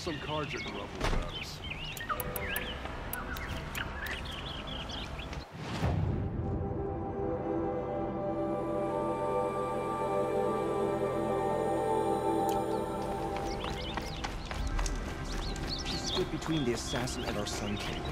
some cards are trouble about us. She stood between the assassin and our Sun King.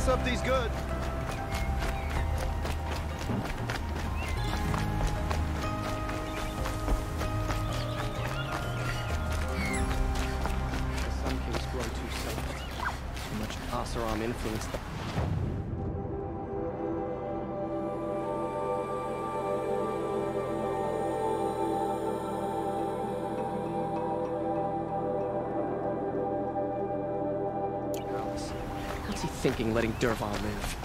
Up these goods. The Sun King's grown too soft. Too much Asaram influence. What's he thinking, letting Dervahl live?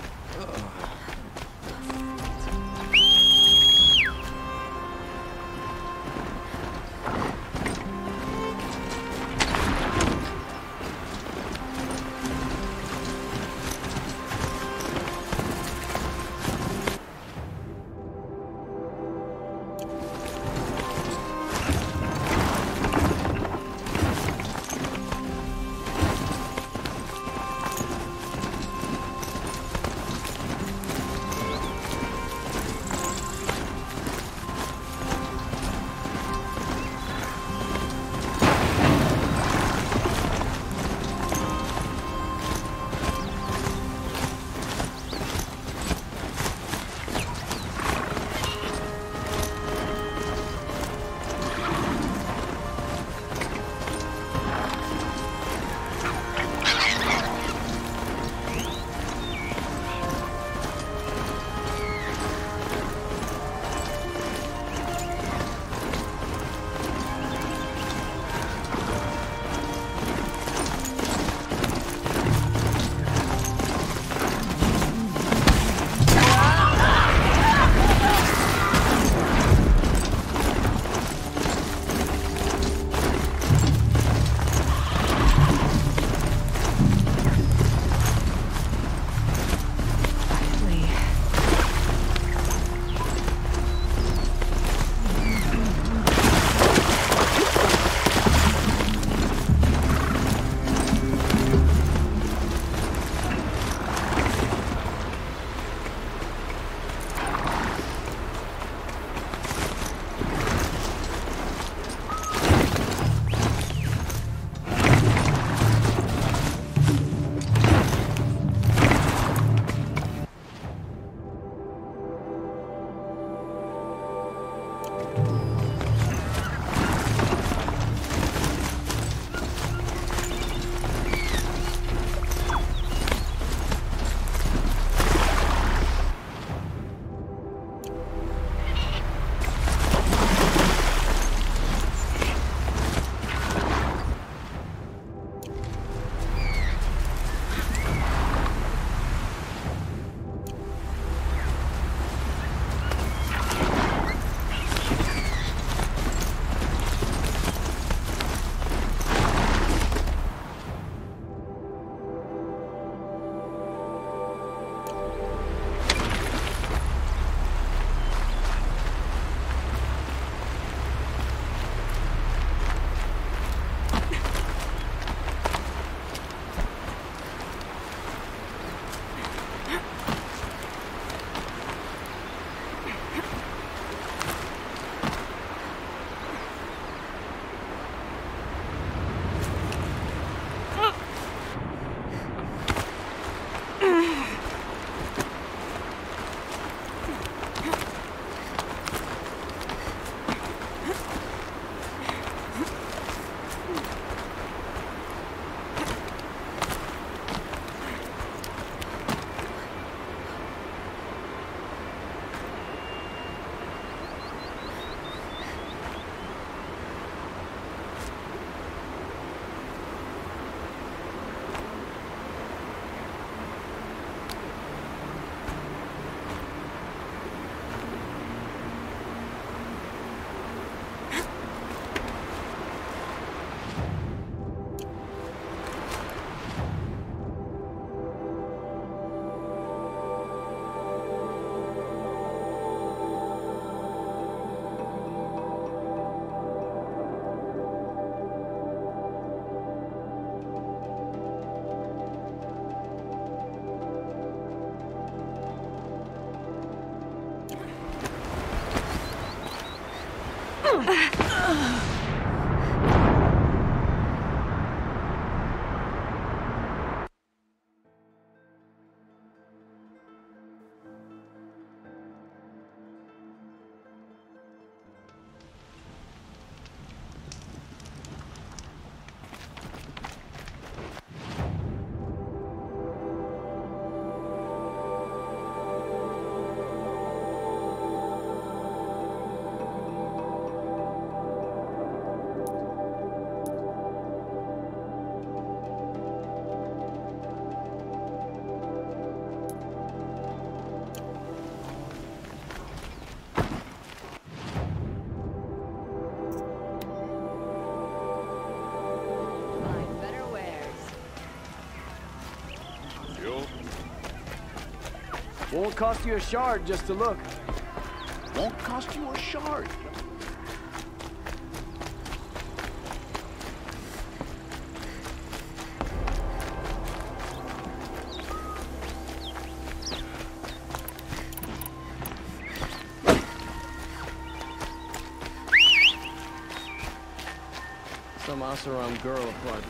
Won't cost you a shard just to look. Won't cost you a shard. Some Asaram girl apart.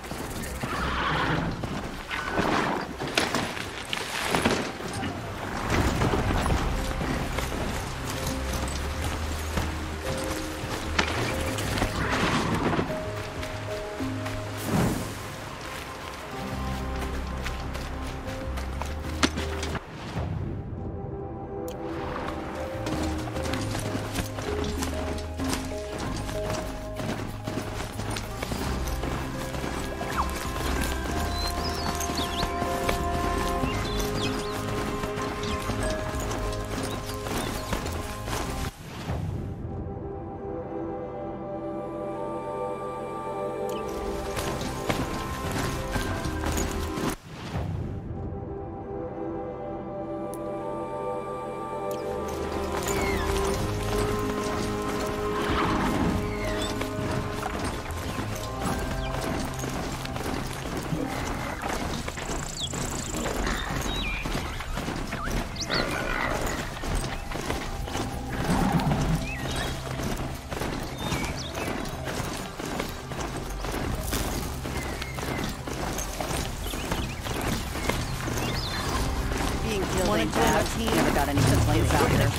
Morning, Dad. Never got any complaints out there.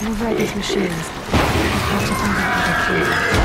override these machines. I have to find out what they're doing.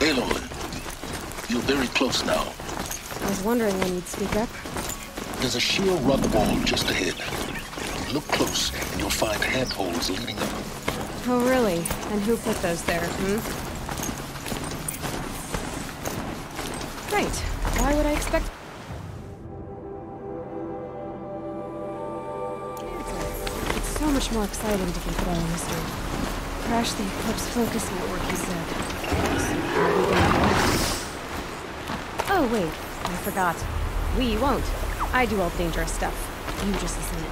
Aloy, you're very close now. I was wondering when you'd speak up. There's a sheer rock wall just ahead. Look close, and you'll find handholds leading up. Oh, really? And who put those there, Right. Why would I expect... It's so much more exciting to keep it all a mystery. Crash the Eclipse focus network, he said. So how are we gonna do it? Oh, wait. I forgot. We won't. I do all the dangerous stuff. You just listen in.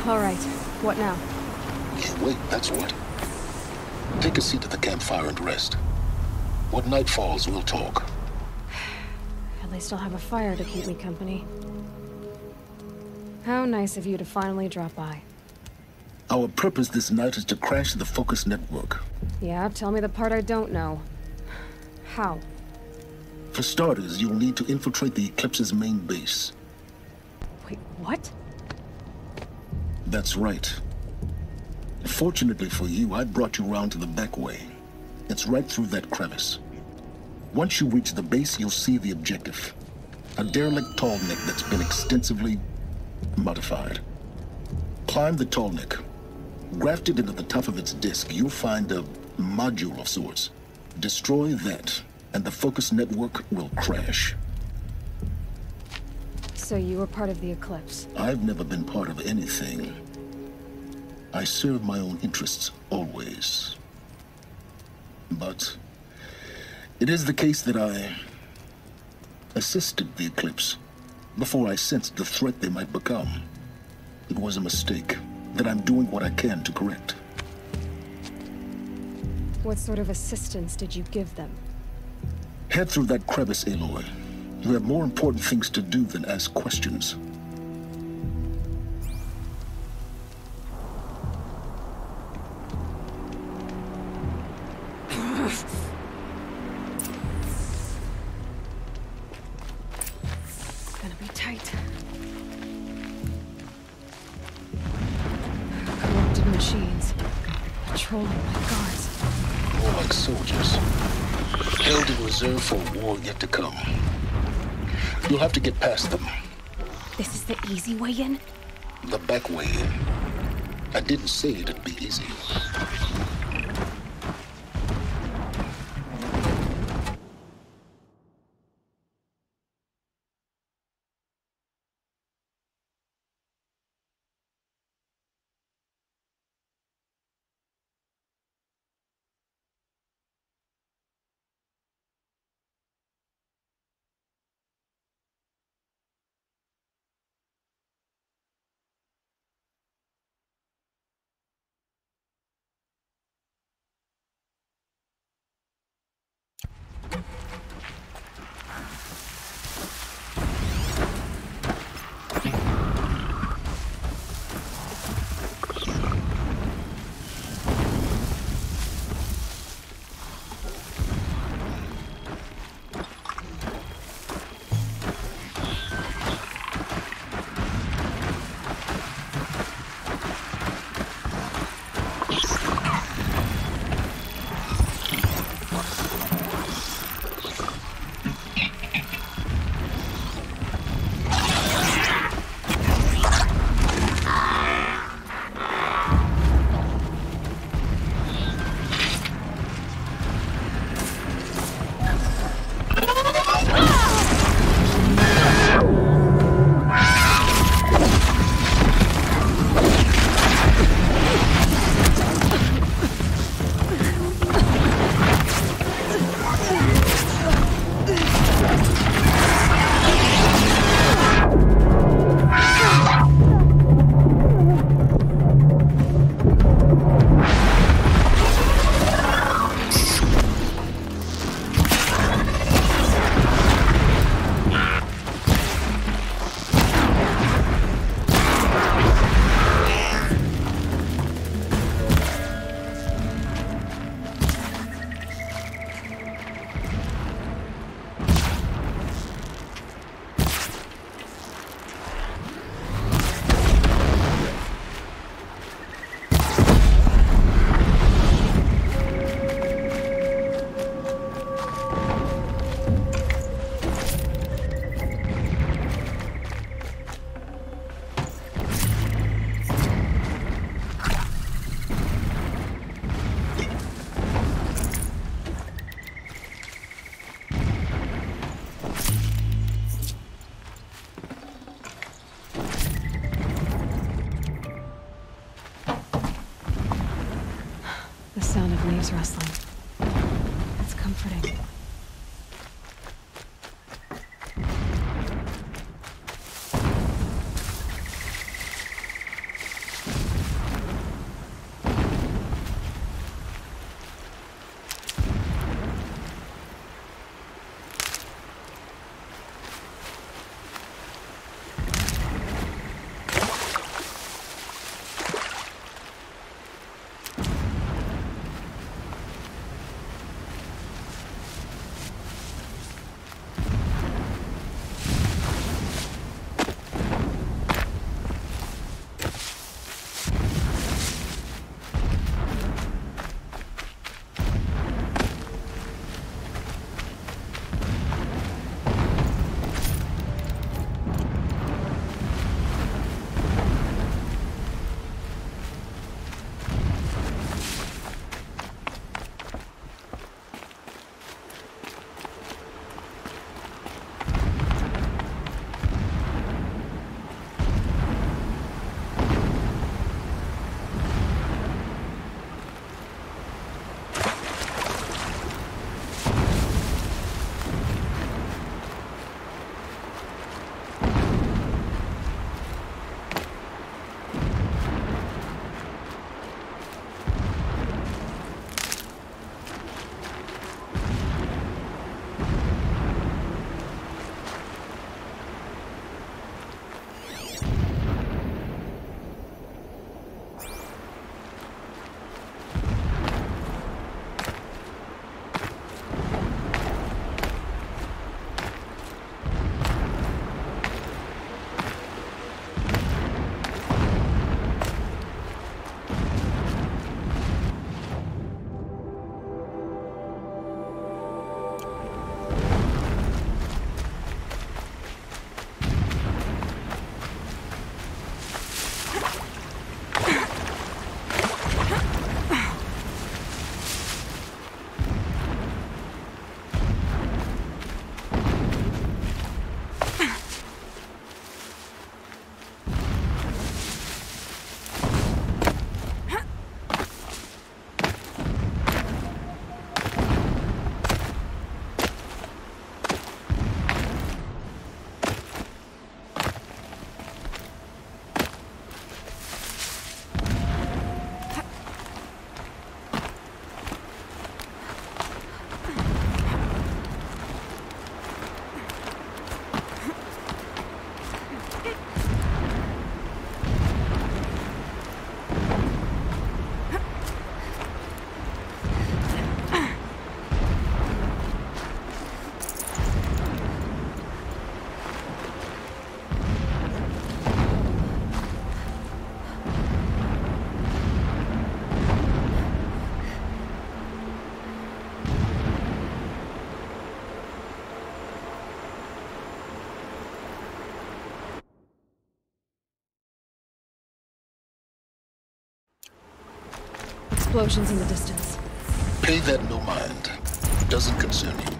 All right. What now? Yeah, wait, that's what. Take a seat at the campfire and rest. When night falls, we'll talk. At least I'll have a fire to keep me company. How nice of you to finally drop by. Our purpose this night is to crash the focus network. Yeah, tell me the part I don't know. How? For starters, you'll need to infiltrate the Eclipse's main base. Wait, what? That's right. Fortunately for you, I brought you round to the back way. It's right through that crevice. Once you reach the base, you'll see the objective. A derelict tall neck that's been extensively modified. Climb the tall neck. Grafted into the top of its disk, you'll find a module of sorts. Destroy that, and the focus network will crash. So you were part of the Eclipse? I've never been part of anything. I serve my own interests, always. But it is the case that I assisted the Eclipse before I sensed the threat they might become. It was a mistake that I'm doing what I can to correct. What sort of assistance did you give them? Head through that crevice, Aloy. You have more important things to do than ask questions. Gonna be tight. Corrupted machines. Patrolling like guards. More like soldiers. Held in reserve for a war yet to come. You'll have to get past them. This is the easy way in? The back way in. I didn't say it'd be easy. of leaves rustling. That's comforting. Explosions in the distance. Pay that no mind. Doesn't concern you.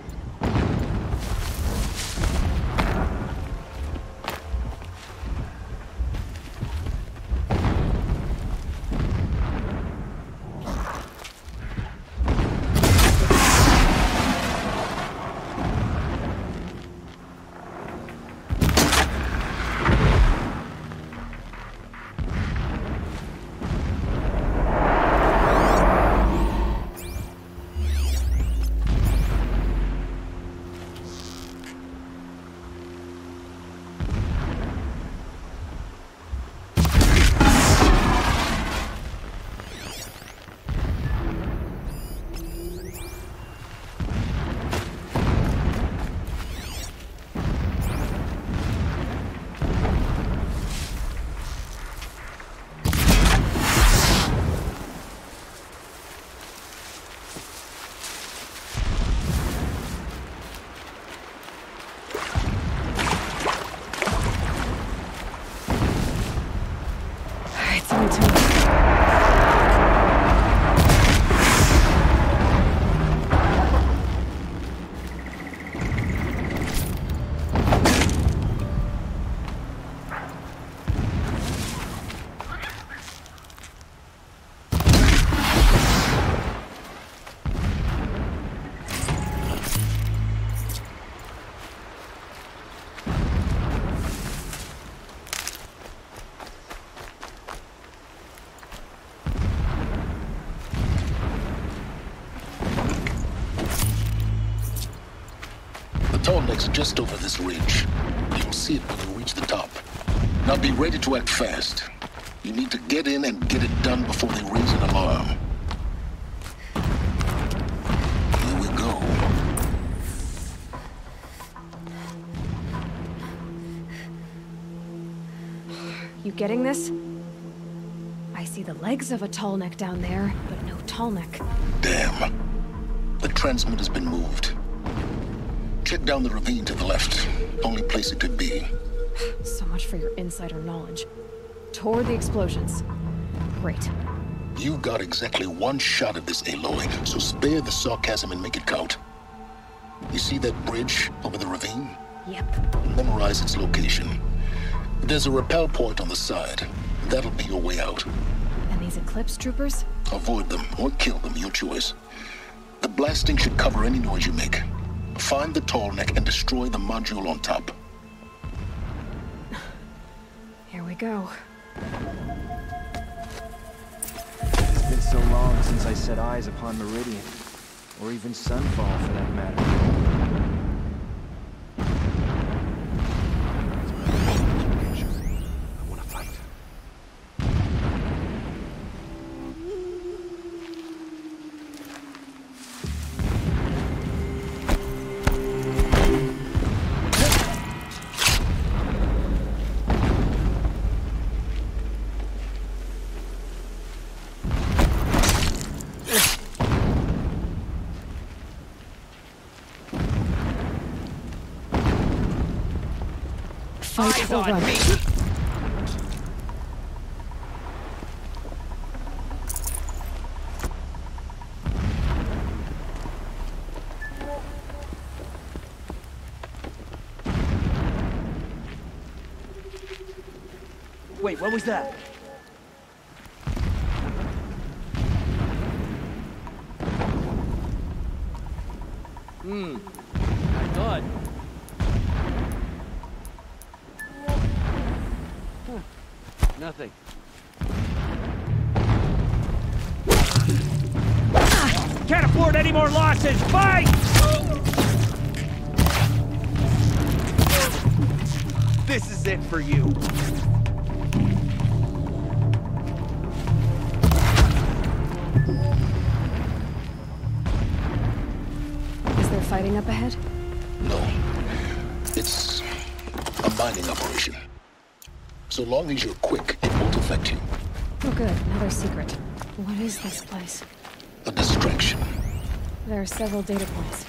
complex just over this ridge. You'll see it when you reach the top. Now be ready to act fast. You need to get in and get it done before they raise an alarm. Here we go. You getting this? I see the legs of a tall neck down there, but no tall neck. Damn. The transmitter's been moved. Check down the ravine to the left. Only place it could be. So much for your insider knowledge. Toward the explosions. Great. You got exactly one shot at this, Aloy, so spare the sarcasm and make it count. You see that bridge over the ravine? Yep. Memorize its location. There's a rappel point on the side. That'll be your way out. And these Eclipse troopers? Avoid them or kill them, your choice. The blasting should cover any noise you make. Find the tall neck and destroy the module on top. Here we go. It's been so long since I set eyes upon Meridian, or even Sunfall for that matter. I want to fight. Fight or run. Wait, what was that? Not good. Nothing. Can't afford any more losses! Fight! This is it for you. Is there fighting up ahead? No. It's a mining operation. So long as you're quick, it won't affect you. Oh good, another secret. What is this place? A distraction. There are several data points.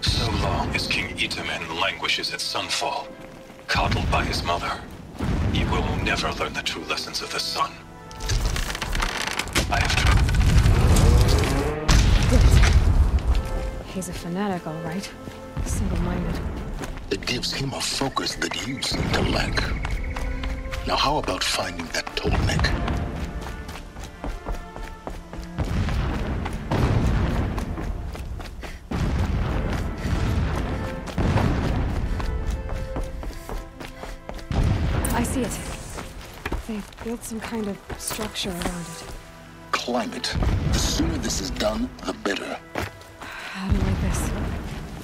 So long as King Itamen languishes at Sunfall, coddled by his mother, he will never learn the true lessons of the sun. I have to... Good. He's a fanatic, all right. Single-minded. It gives him a focus that you seem to lack. Now how about finding that tall neck? I see it. They've built some kind of structure around it. Climb it. The sooner this is done, the better. I don't like this.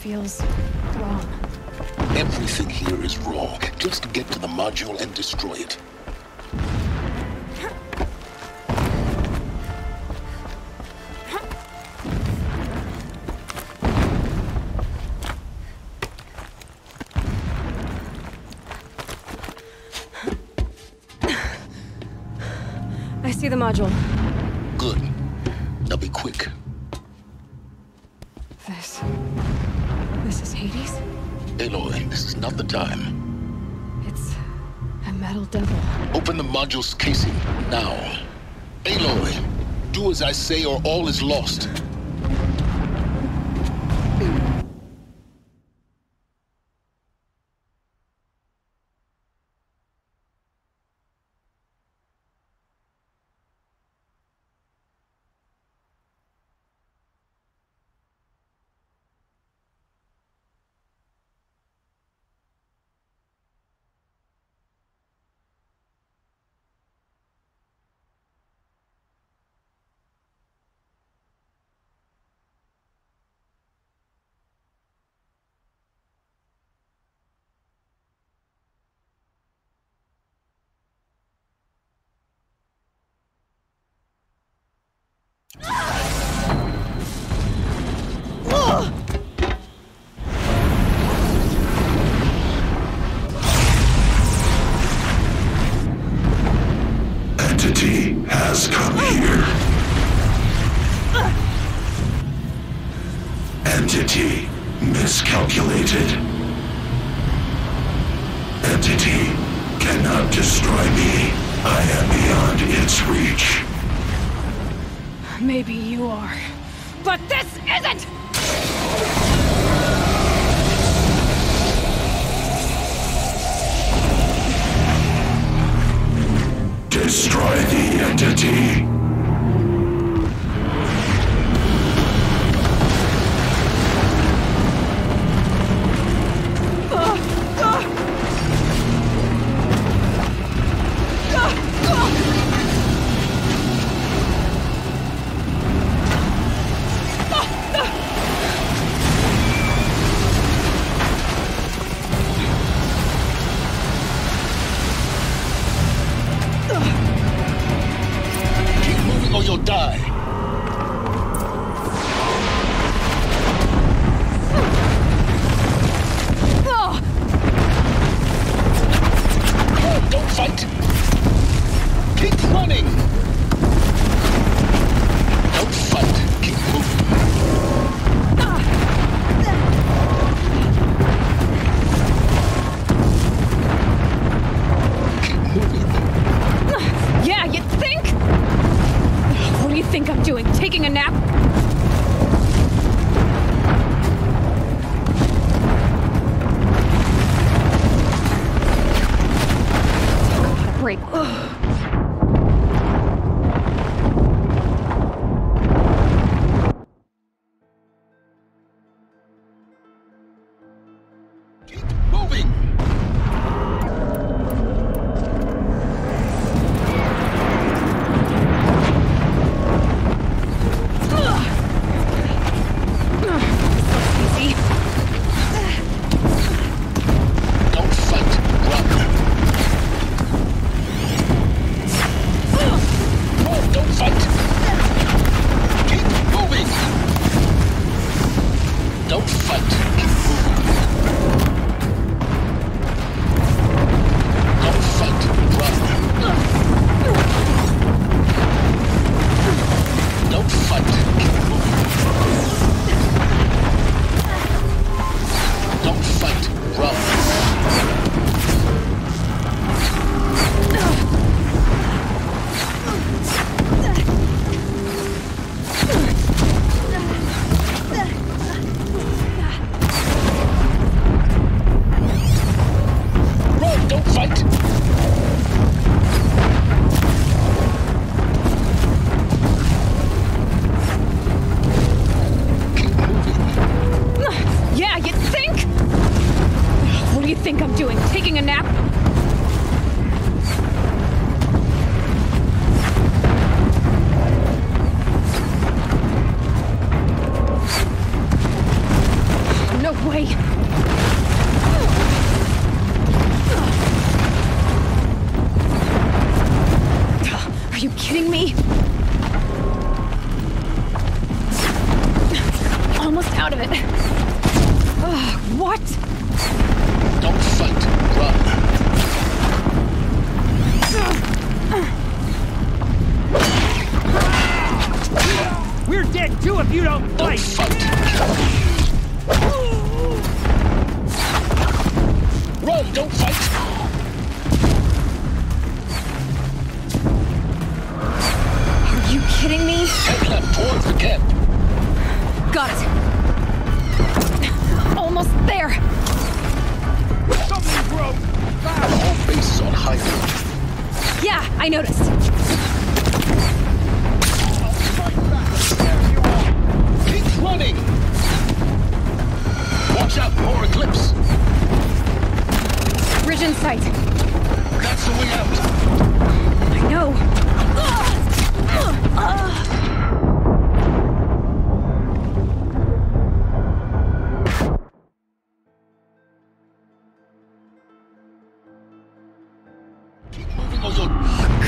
Feels wrong. Everything here is raw. Just get to the module and destroy it. I see the module. Good. Now be quick. This is Hades? Aloy, this is not the time. It's a metal devil. Open the module's casing, now. Aloy, do as I say or all is lost. Entity miscalculated. Entity cannot destroy me. I am beyond its reach. Maybe you are. But this isn't! Destroy the entity.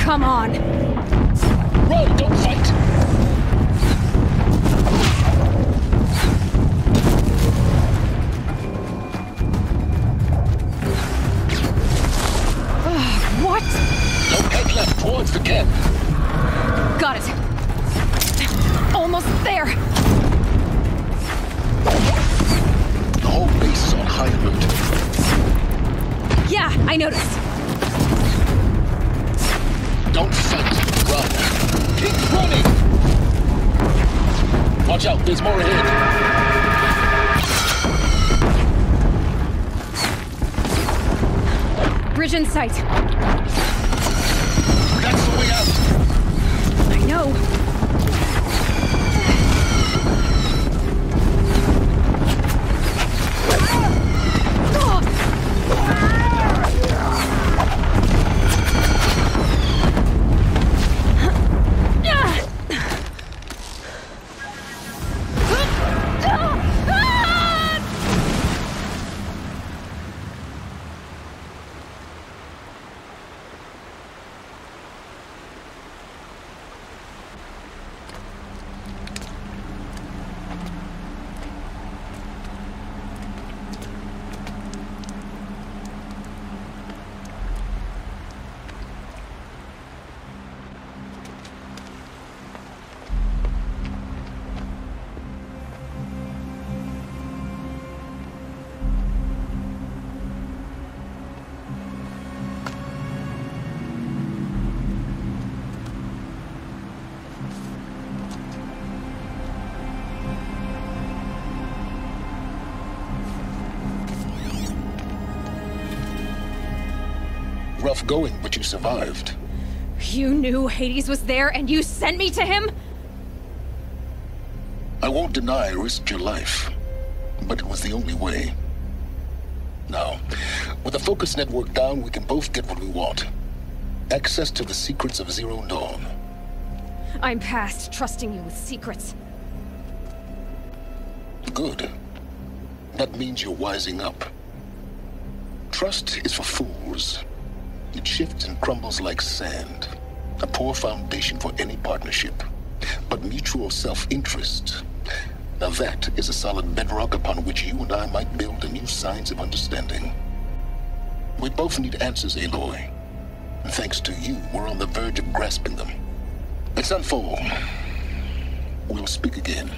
Come on! Run, don't fight! What? Don't head left towards the camp. Got it. Almost there. high alert. Yeah, I noticed. Don't fight. Run. Keep running! Watch out, there's more ahead. Bridge in sight. That's the way out. I know. Rough going, but you survived. You knew Hades was there and you sent me to him? I won't deny I risked your life, but it was the only way. Now, with the focus network down, we can both get what we want. Access to the secrets of Zero Dawn. I'm past trusting you with secrets. Good. That means you're wising up. Trust is for fools. It shifts and crumbles like sand. A poor foundation for any partnership. But mutual self-interest, now that is a solid bedrock upon which you and I might build a new science of understanding. We both need answers, Aloy. And thanks to you, we're on the verge of grasping them. At Sunfall, we'll speak again.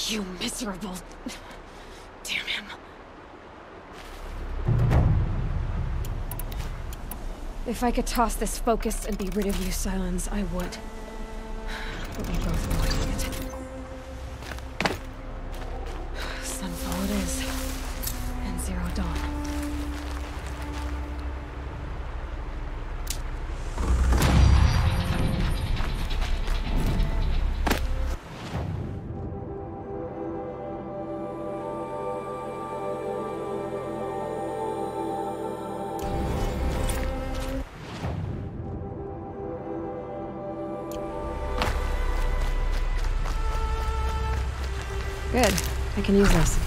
You miserable... Damn him. If I could toss this focus and be rid of you, Silence, I would. But we both wanted it. Sunfall it is. And Zero Dawn. Good. I can use this.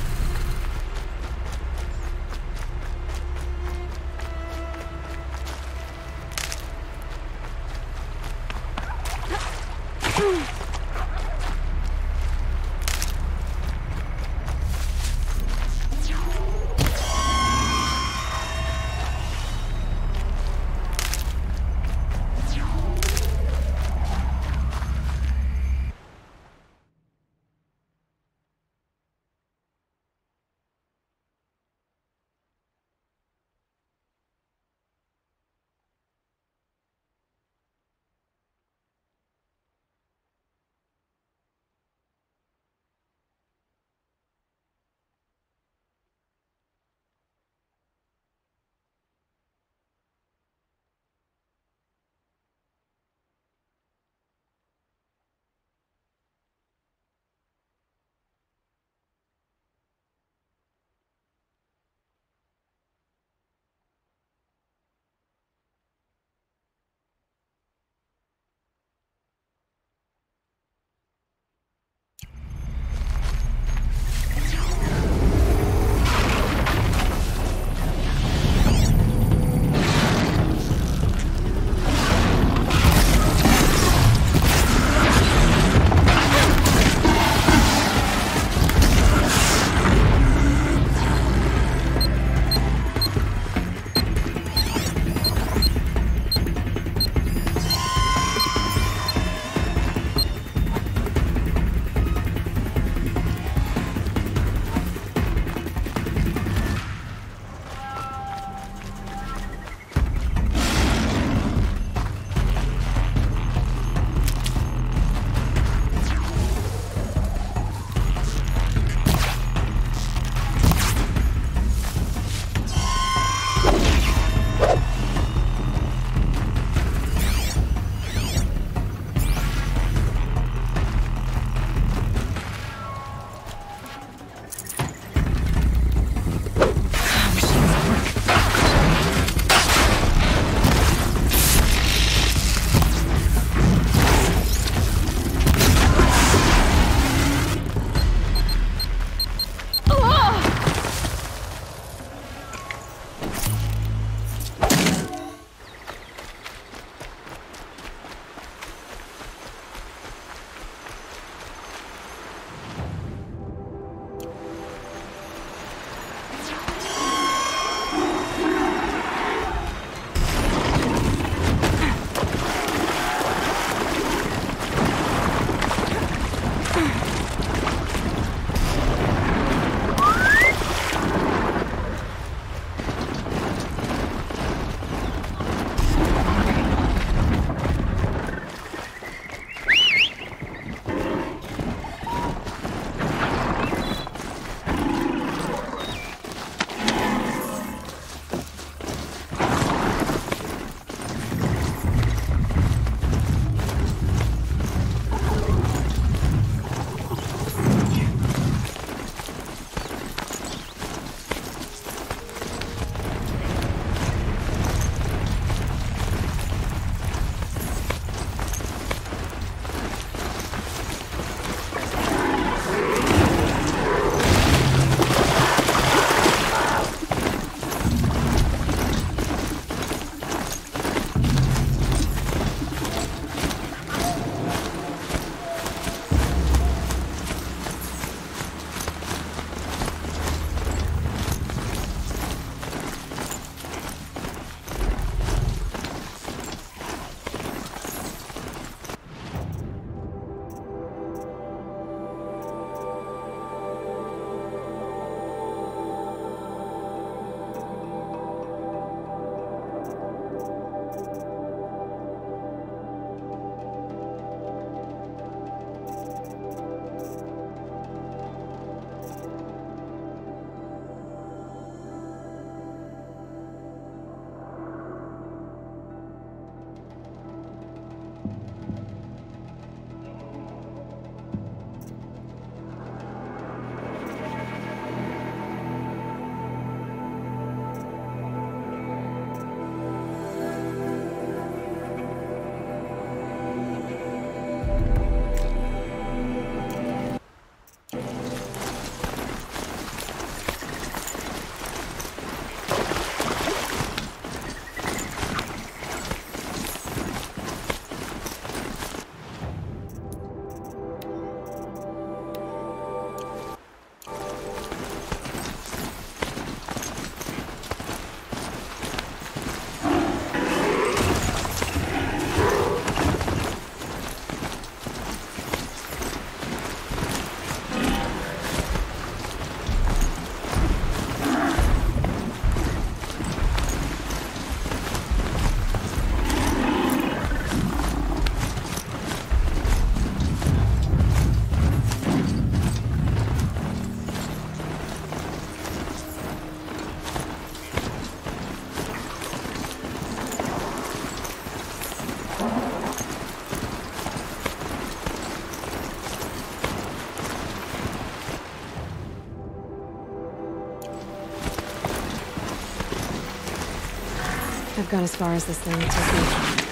I've gone as far as this thing will take me.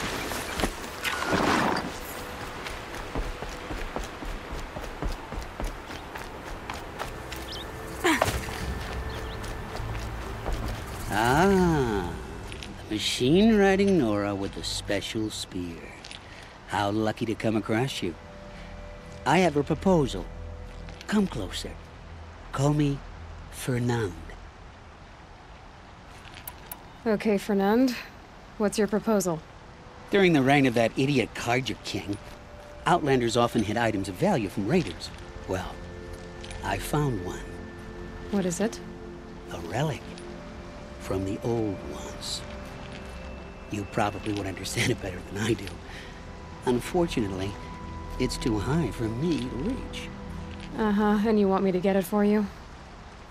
Ah, the machine-riding Nora with the special spear. How lucky to come across you. I have a proposal. Come closer. Call me Fernand. Okay, Fernand. What's your proposal? During the reign of that idiot Carja King, Outlanders often hid items of value from raiders. Well, I found one. What is it? A relic. From the old ones. You probably would understand it better than I do. Unfortunately, it's too high for me to reach. Uh-huh, and you want me to get it for you?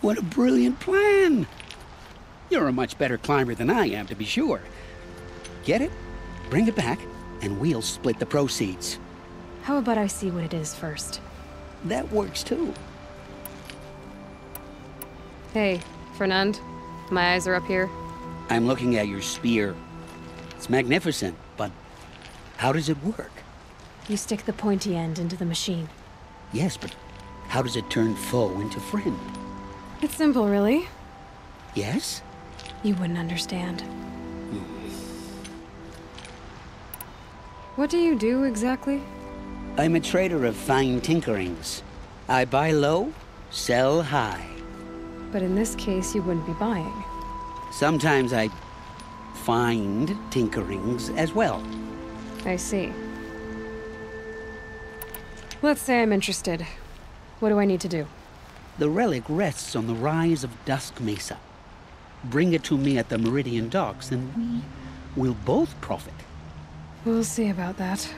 What a brilliant plan! You're a much better climber than I am, to be sure. Get it, bring it back, and we'll split the proceeds. How about I see what it is first? That works too. Hey, Fernand. My eyes are up here. I'm looking at your spear. It's magnificent, but how does it work? You stick the pointy end into the machine. Yes, but how does it turn foe into friend? It's simple, really. Yes? You wouldn't understand. What do you do, exactly? I'm a trader of fine tinkerings. I buy low, sell high. But in this case, you wouldn't be buying. Sometimes I find tinkerings as well. I see. Let's say I'm interested. What do I need to do? The relic rests on the rise of Dusk Mesa. Bring it to me at the Meridian docks, and we will both profit. We'll see about that.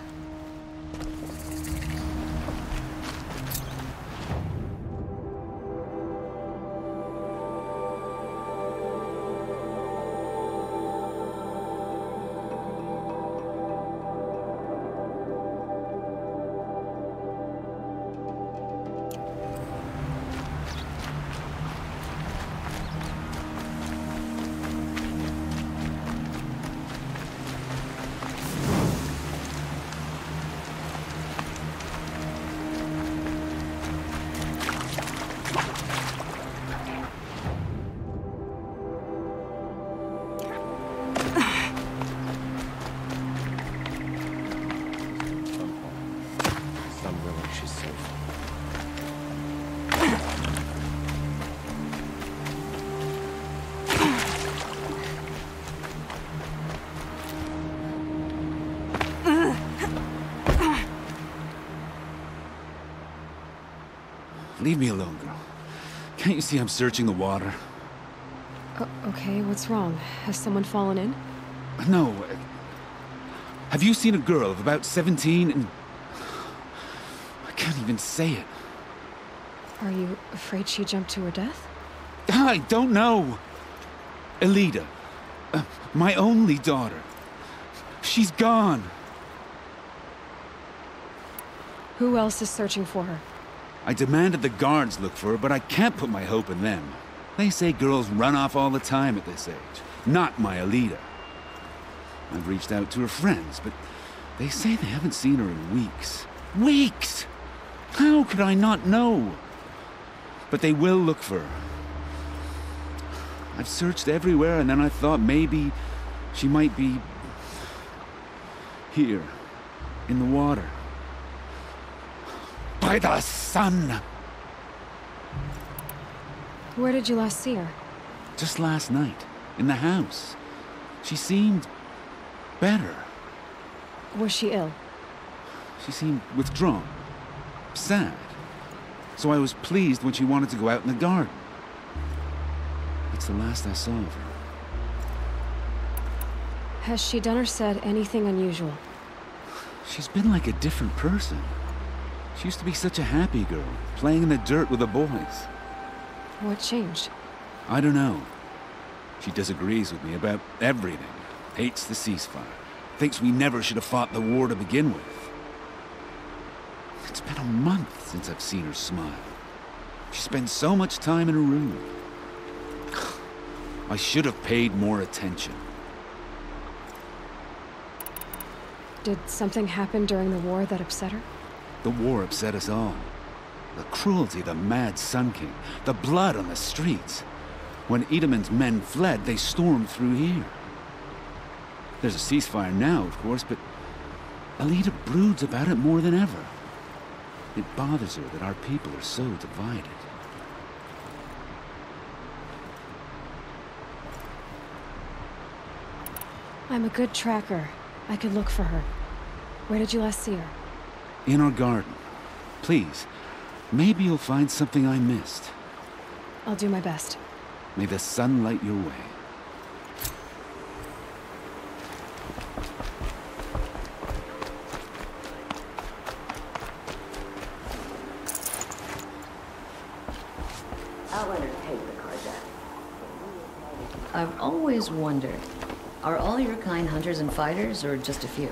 Leave me alone, girl. Can't you see I'm searching the water? Okay, what's wrong? Has someone fallen in? No. Have you seen a girl of about 17 and... I can't even say it. Are you afraid she jumped to her death? I don't know. Elida. My only daughter. She's gone. Who else is searching for her? I demanded the guards look for her, but I can't put my hope in them. They say girls run off all the time at this age. Not my Elida. I've reached out to her friends, but they say they haven't seen her in weeks. Weeks! How could I not know? But they will look for her. I've searched everywhere, and then I thought maybe she might be... here, in the water. By the sun! Where did you last see her? Just last night, in the house. She seemed... better. Was she ill? She seemed withdrawn. Sad. So I was pleased when she wanted to go out in the garden. That's the last I saw of her. Has she done or said anything unusual? She's been like a different person. She used to be such a happy girl, playing in the dirt with the boys. What changed? I don't know. She disagrees with me about everything. Hates the ceasefire. Thinks we never should have fought the war to begin with. It's been a month since I've seen her smile. She spends so much time in her room. I should have paid more attention. Did something happen during the war that upset her? The war upset us all. The cruelty of the mad Sun King, the blood on the streets. When Itaman's men fled, they stormed through here. There's a ceasefire now, of course, but Alita broods about it more than ever. It bothers her that our people are so divided. I'm a good tracker. I could look for her. Where did you last see her? In our garden. Please, maybe you'll find something I missed. I'll do my best. May the sun light your way. I'll entertain the carjack. I've always wondered, are all your kind hunters and fighters, or just a few?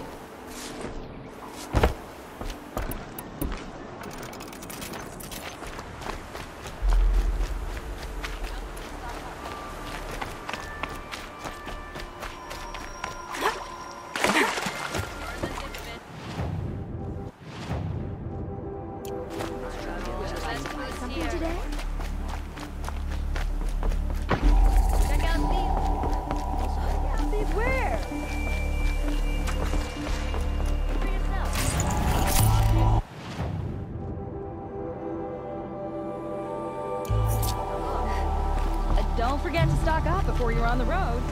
Don't forget to stock up before you're on the road.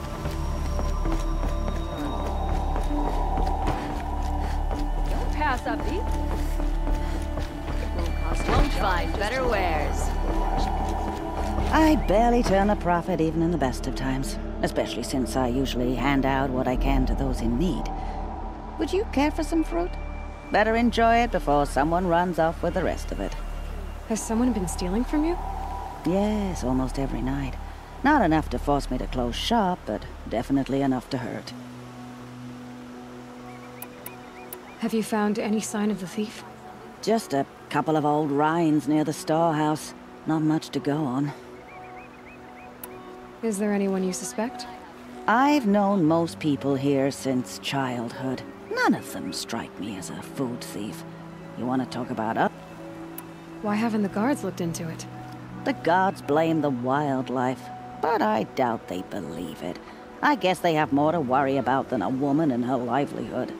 Don't pass up these. Won't find better wares. I barely turn a profit even in the best of times, especially since I usually hand out what I can to those in need. Would you care for some fruit? Better enjoy it before someone runs off with the rest of it. Has someone been stealing from you? Yes, almost every night. Not enough to force me to close shop, but definitely enough to hurt. Have you found any sign of the thief? Just a couple of old rinds near the storehouse. Not much to go on. Is there anyone you suspect? I've known most people here since childhood. None of them strike me as a food thief. You want to talk about us? Why haven't the guards looked into it? The gods blame the wildlife, but I doubt they believe it. I guess they have more to worry about than a woman and her livelihood.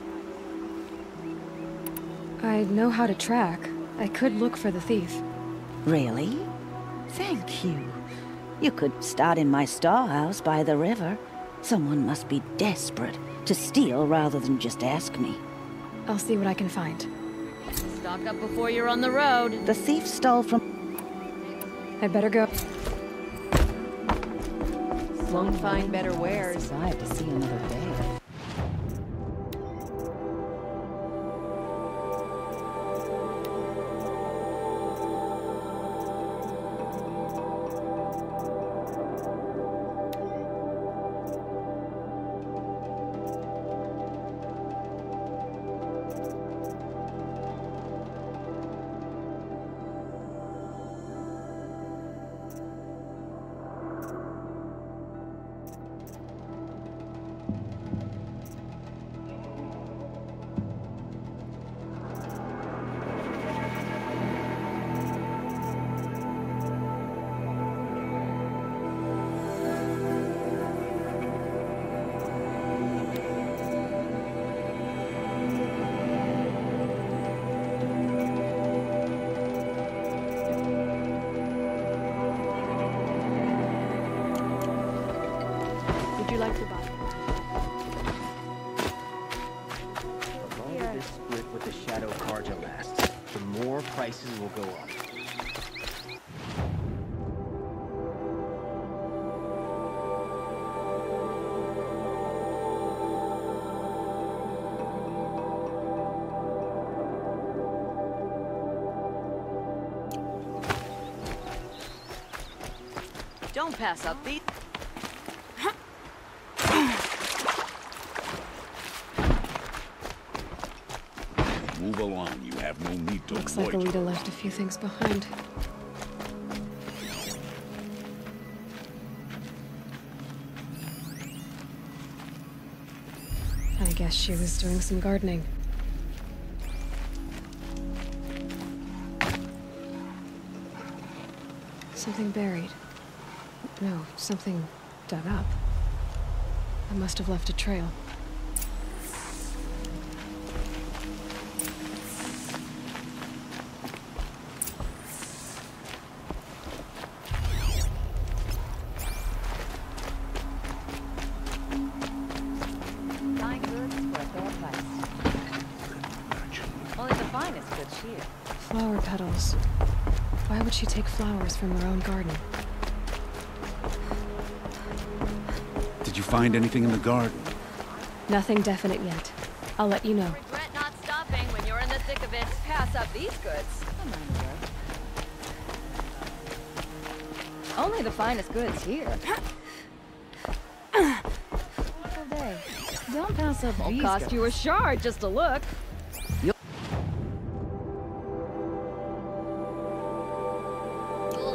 I know how to track. I could look for the thief. Really? Thank you. You could start in my storehouse by the river. Someone must be desperate to steal rather than just ask me. I'll see what I can find. Stock up before you're on the road. The thief stole from... I'd better go. Won't find better wares. Survive to see another day. Would you like to buy? The longer this split with the Shadow Carja lasts, the more prices will go up. Don't pass up these. Move along. You have no need to Looks like avoid Alita left a few things behind. I guess she was doing some gardening. Something buried. No, something dug up. I must have left a trail. Buying goods for a fair price. Only the finest goods here. Flower petals. Why would she take flowers from her own garden? Did you find anything in the garden? Nothing definite yet. I'll let you know. Regret not stopping when you're in the thick of it. Pass up these goods. Only the finest goods here. Wonderful day. Don't pass up Won't these cost goods. you a shard just to look. You'll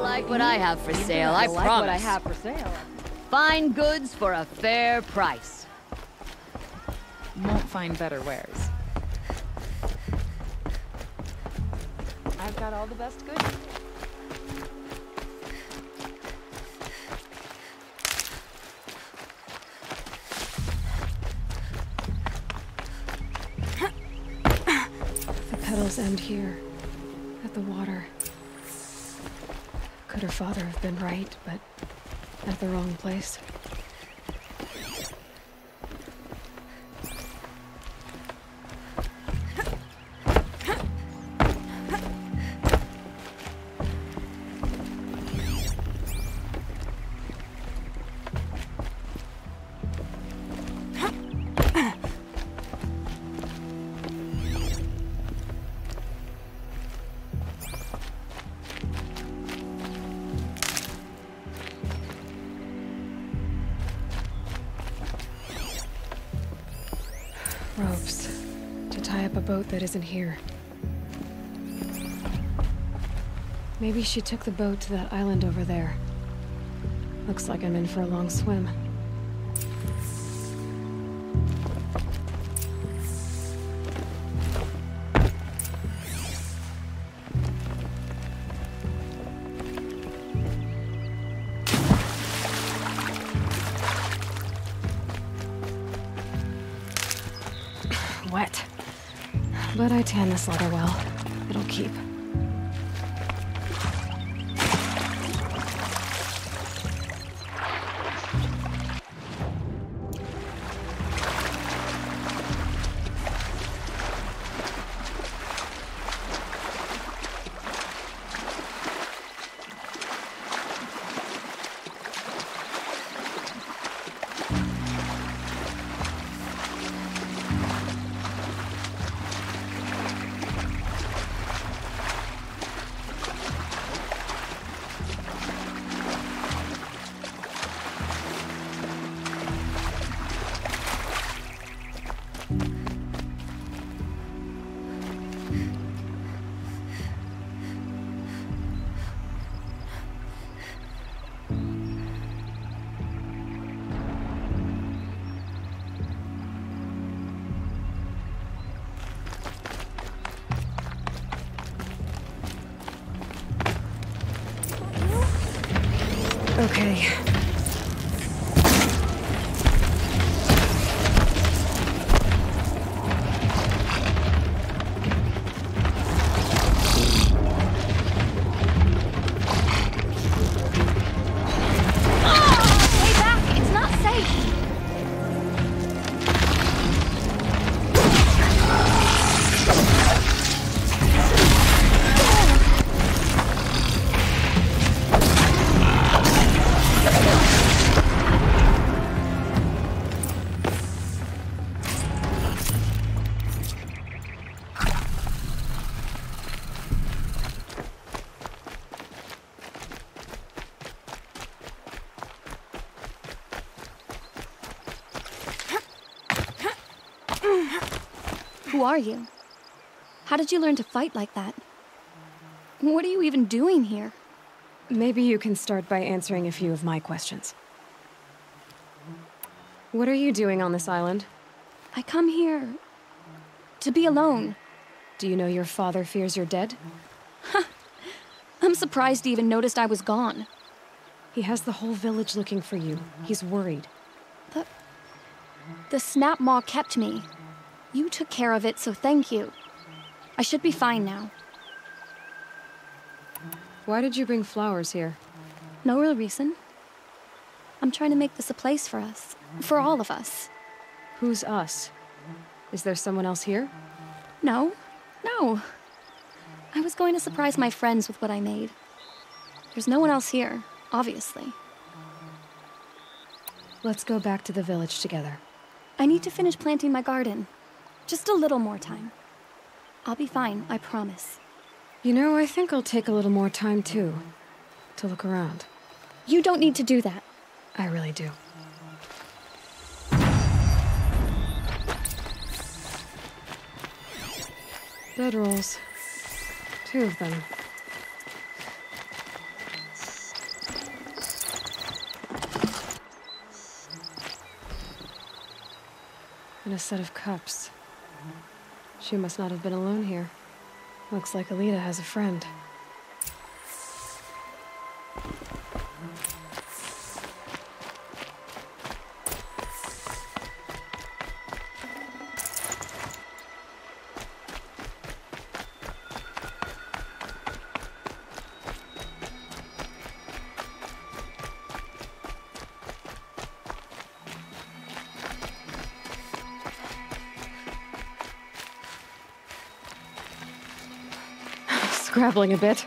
like what I have for sale, I promise. Like what I have for sale. Fine goods for a fair price. Won't find better wares. I've got all the best goods. The petals end here, at the water. Could her father have been right, but at the wrong place? Ropes to tie up a boat that isn't here. Maybe she took the boat to that island over there. Looks like I'm in for a long swim. Wet. But I tan this leather well. It'll keep. Okay. Way back! It's not safe! Who are you? How did you learn to fight like that? What are you even doing here? Maybe you can start by answering a few of my questions. What are you doing on this island? I come here to be alone. Do you know your father fears you're dead? I'm surprised he even noticed I was gone. He has the whole village looking for you. He's worried. The snap maw kept me. You took care of it, so thank you. I should be fine now. Why did you bring flowers here? No real reason. I'm trying to make this a place for us. For all of us. Who's us? Is there someone else here? No. I was going to surprise my friends with what I made. There's no one else here, obviously. Let's go back to the village together. I need to finish planting my garden. Just a little more time. I'll be fine, I promise. You know, I think I'll take a little more time, too. To look around. You don't need to do that. I really do. Bedrolls. 2 of them. And a set of cups. She must not have been alone here. Looks like Alita has a friend. Scrabbling a bit.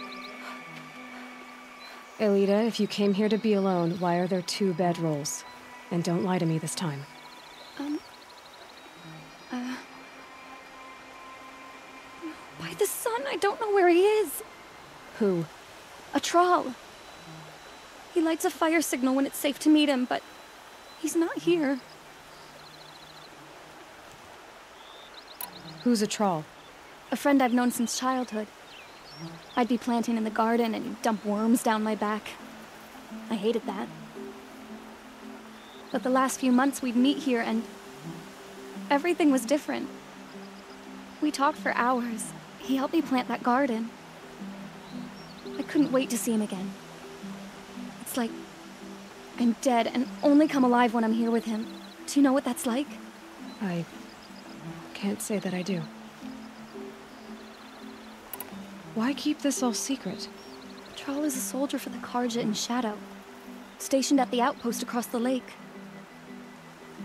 Alita, if you came here to be alone, why are there 2 bedrolls? And don't lie to me this time. By the sun, I don't know where he is. Who? A troll. He lights a fire signal when it's safe to meet him, but he's not here. Who's a troll? A friend I've known since childhood. I'd be planting in the garden and he'd dump worms down my back. I hated that. But the last few months we'd meet here and everything was different. We talked for hours. He helped me plant that garden. I couldn't wait to see him again. It's like I'm dead and only come alive when I'm here with him. Do you know what that's like? I can't say that I do. Why keep this all secret? Troll is a soldier for the Karja in Shadow, stationed at the outpost across the lake.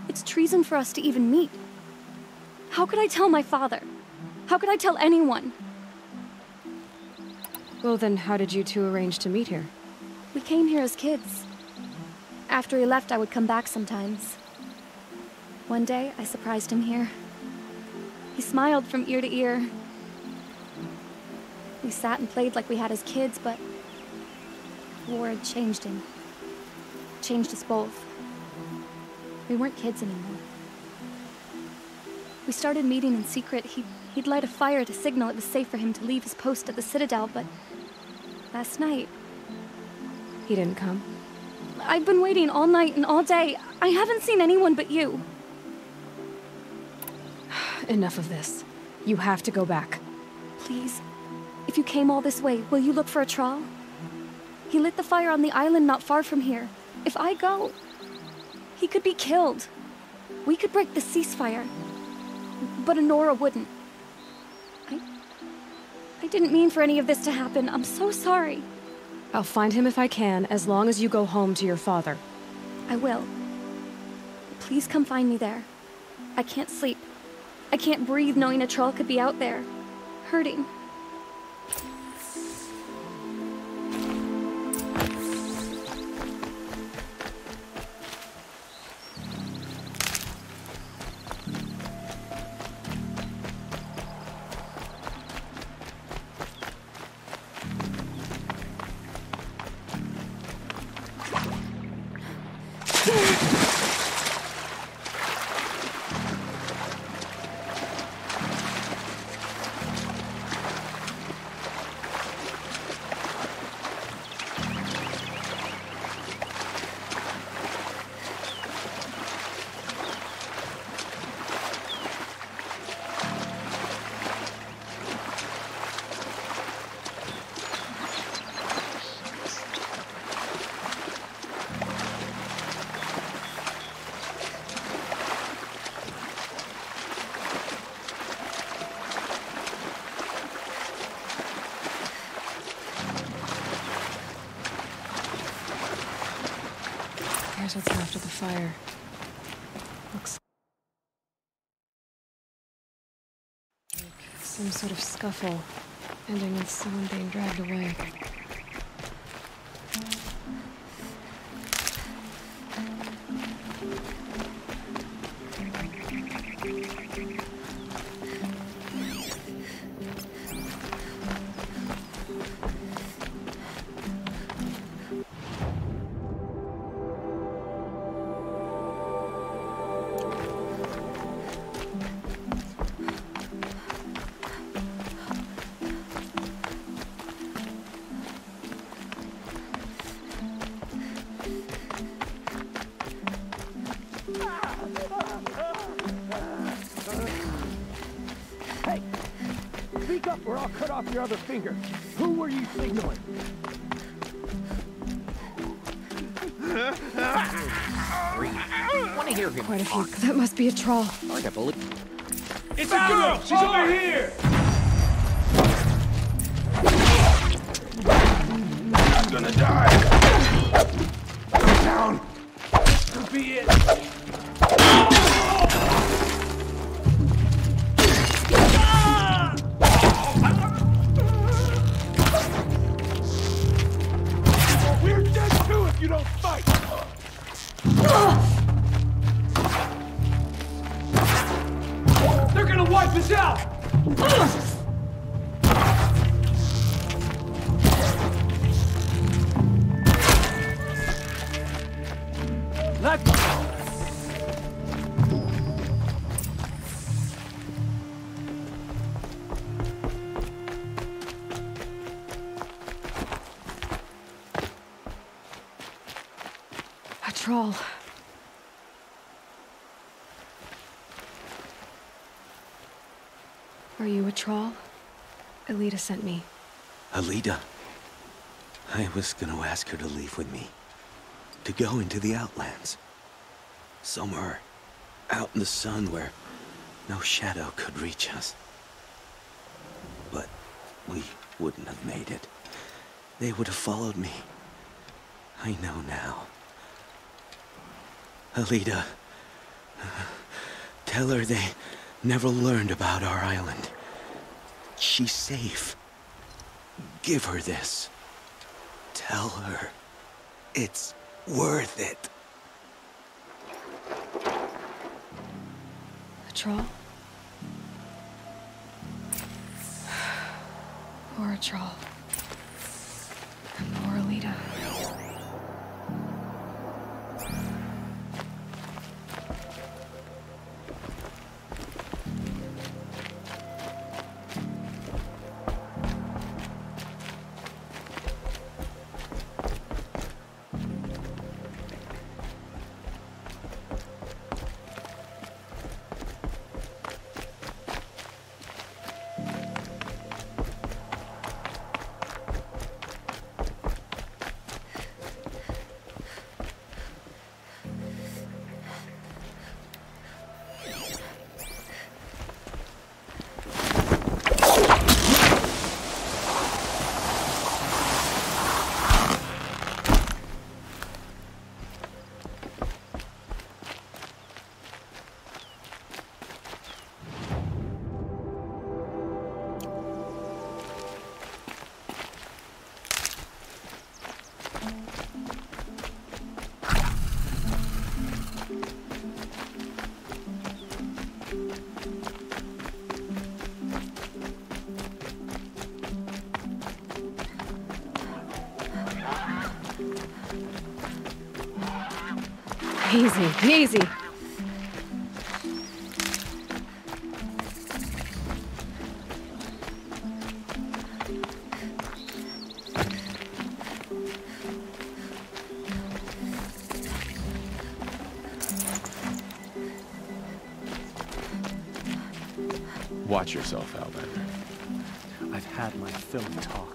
It's treason for us to even meet. How could I tell my father? How could I tell anyone? Well then, how did you 2 arrange to meet here? We came here as kids. After he left, I would come back sometimes. One day, I surprised him here. He smiled from ear to ear. We sat and played like we had as kids, but war had changed him. Changed us both. We weren't kids anymore. We started meeting in secret. He'd light a fire to signal it was safe for him to leave his post at the Citadel, but last night... He didn't come? I've been waiting all night and all day. I haven't seen anyone but you. Enough of this. You have to go back. Please. If you came all this way, will you look for a troll? He lit the fire on the island not far from here. If I go, he could be killed. We could break the ceasefire. But Honora wouldn't. I didn't mean for any of this to happen. I'm so sorry. I'll find him if I can, as long as you go home to your father. I will. Please come find me there. I can't sleep. I can't breathe knowing a troll could be out there, hurting. guess it's after the fire. Looks like some sort of scuffle, ending with someone being dragged away. Hey! Speak up or I'll cut off your other finger. Who were you signaling? Want to hear him Quite a few. That must be a troll. Hard to believe. It's a girl! She's over here! I'm gonna die! Go down! This could be it! We're dead too if you don't fight! They're gonna wipe us out! Let's... A troll. Are you a troll? Alita sent me. Alita? I was gonna ask her to leave with me. To go into the Outlands. Somewhere out in the sun where no shadow could reach us. But we wouldn't have made it. They would have followed me. I know now. Alita, tell her they never learned about our island. She's safe. Give her this. Tell her it's worth it. A troll? Poor troll. And poor Alita. Easy, easy. Watch yourself, Albert. I've had my fill of talk.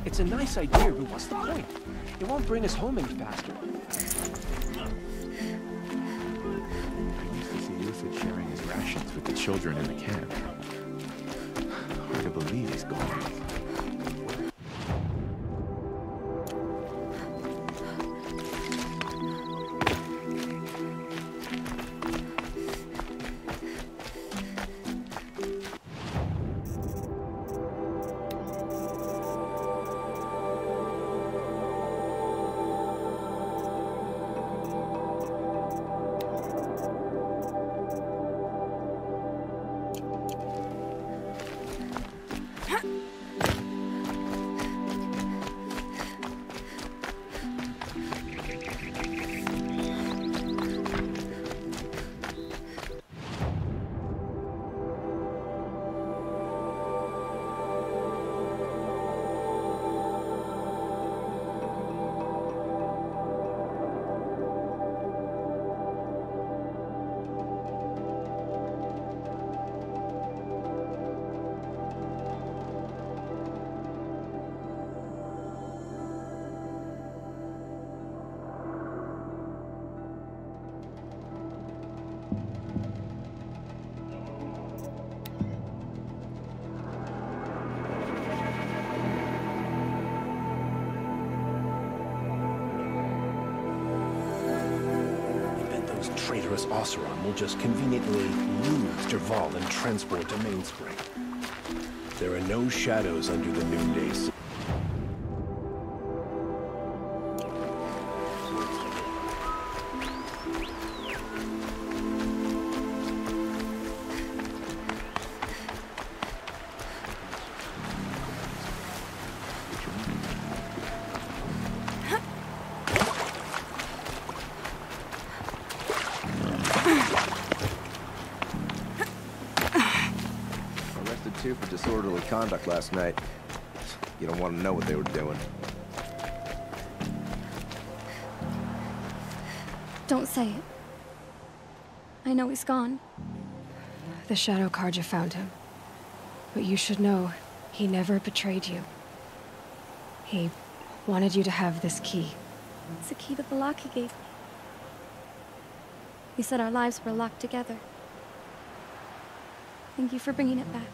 It's a nice idea, but what's the point? It won't bring us home any faster. I used to see Lucid sharing his rations with the children in the camp. Hard to believe he's gone. Traitorous Oseram will just conveniently lose Derval and transport to Mainspring. There are no shadows under the noonday sun. For disorderly conduct last night. You don't want to know what they were doing. Don't say it. I know he's gone. The Shadow Carja found him. But you should know, he never betrayed you. He wanted you to have this key. It's the key to the lock he gave me. He said our lives were locked together. Thank you for bringing it back.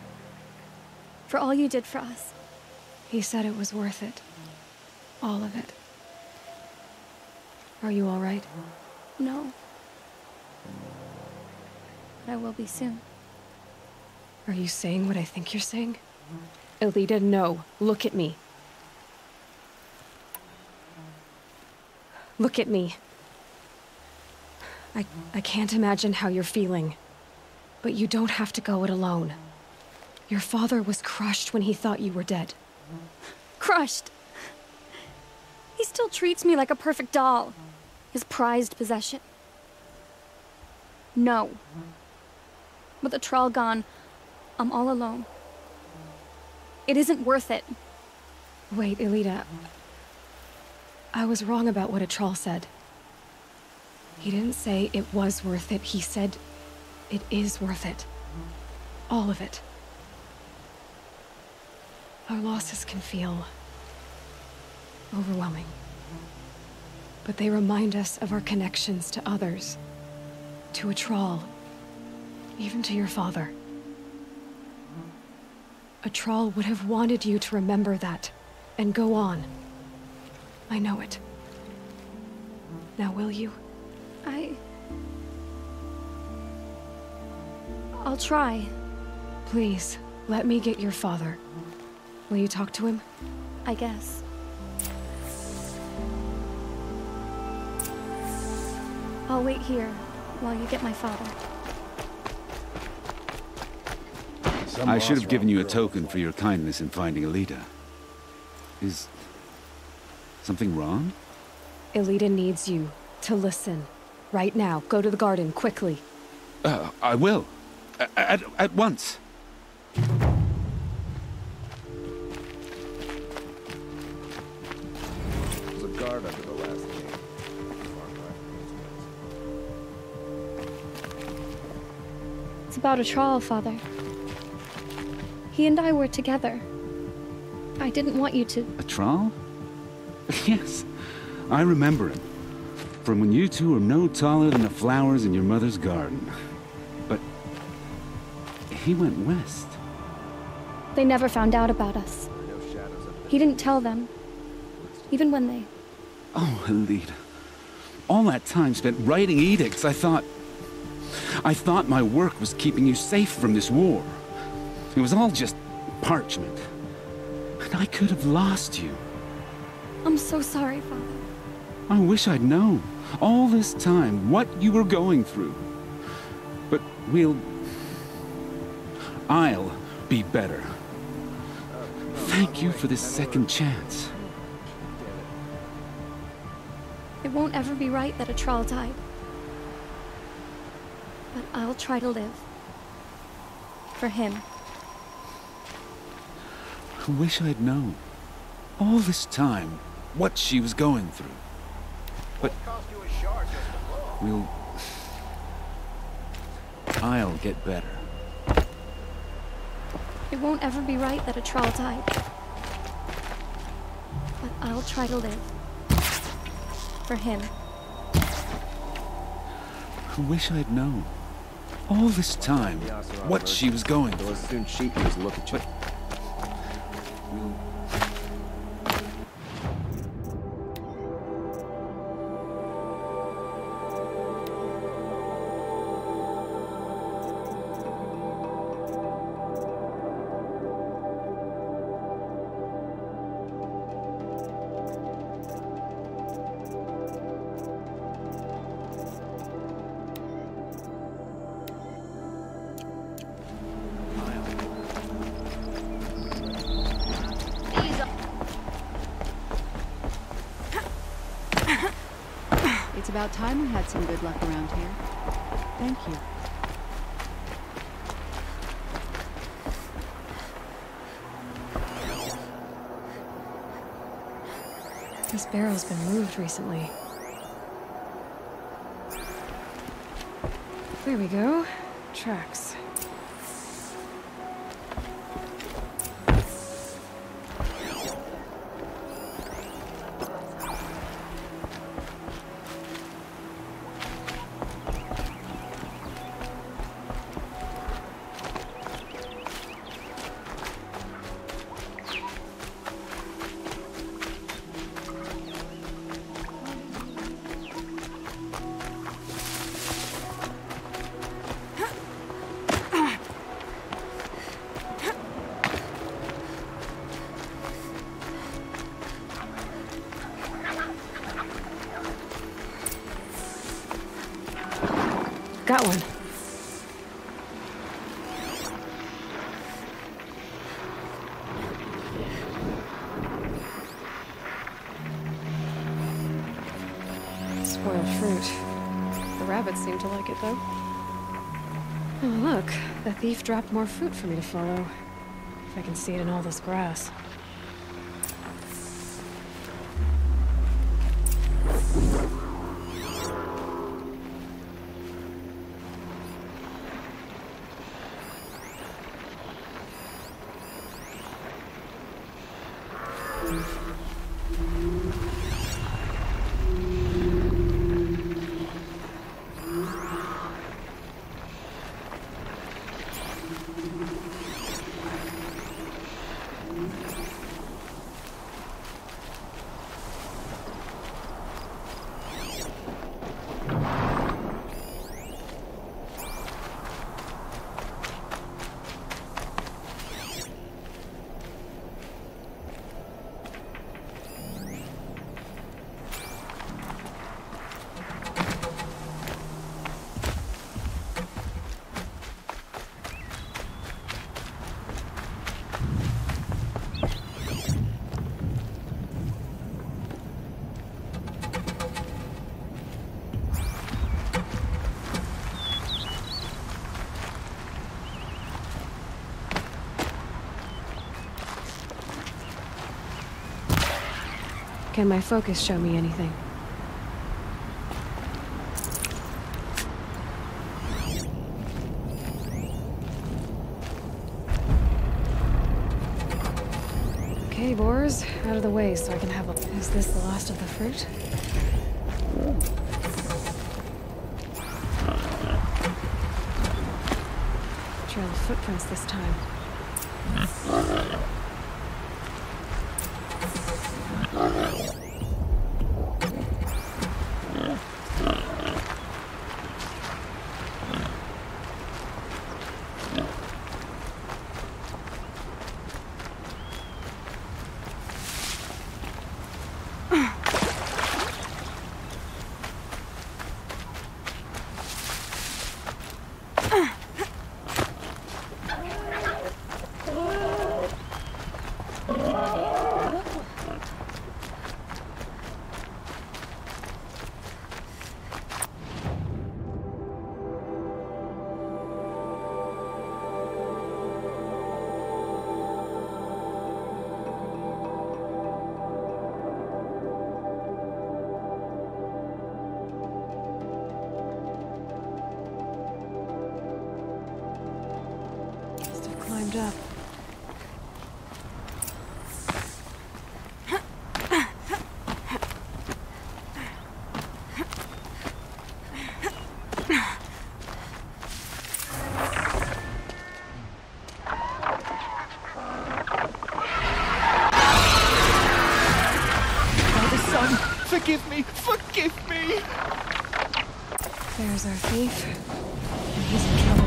For all you did for us. He said it was worth it. All of it. Are you all right? No. But I will be soon. Are you saying what I think you're saying? Elita, no. Look at me. Look at me. I can't imagine how you're feeling. But you don't have to go it alone. Your father was crushed when he thought you were dead. Crushed? He still treats me like a perfect doll. His prized possession. No. With the Trawl gone, I'm all alone. It isn't worth it. Wait, Elita. I was wrong about what a Trawl said. He didn't say it was worth it. He said it is worth it. All of it. Our losses can feel overwhelming. But they remind us of our connections to others. To a Trawl. Even to your father. A Trawl would have wanted you to remember that, and go on. I know it. Now will you? I'll try. Please, let me get your father. Will you talk to him? I guess. I'll wait here while you get my father. I should have given you a token for your kindness in finding Elita. Is something wrong? Elita needs you to listen. Right now. Go to the garden, quickly. I will. At once. There's a guard under the last gate. It's about a Trawl, Father. He and I were together. I didn't want you to... A troll? Yes, I remember him. From when you two were no taller than the flowers in your mother's garden. But he went west. They never found out about us. He didn't tell them. Even when they... Oh, Alita. All that time spent writing edicts, I thought my work was keeping you safe from this war. It was all just parchment. And I could have lost you. I'm so sorry, Father. I wish I'd known, all this time, what you were going through. But I'll be better. Thank you for this second chance. It won't ever be right that a troll died. But I'll try to live. For him. I wish I'd known, all this time, what she was going through. But I'll get better. It won't ever be right that a troll died. But I'll try to live. For him. I wish I'd known, all this time, what she was going through. As soon she was look at you. It's about time we had some good luck around here. Thank you. This barrel's been moved recently. There we go. Tracks. Got one. Spoiled fruit. The rabbits seem to like it, though. Oh, look. The thief dropped more fruit for me to follow. If I can see it in all this grass. Can my focus show me anything? Okay, boy. Chores out of the way so I can have a... Is this the last of the fruit? Trail of footprints this time. Up. Father, son, forgive me, forgive me! There's our thief. And he's in trouble.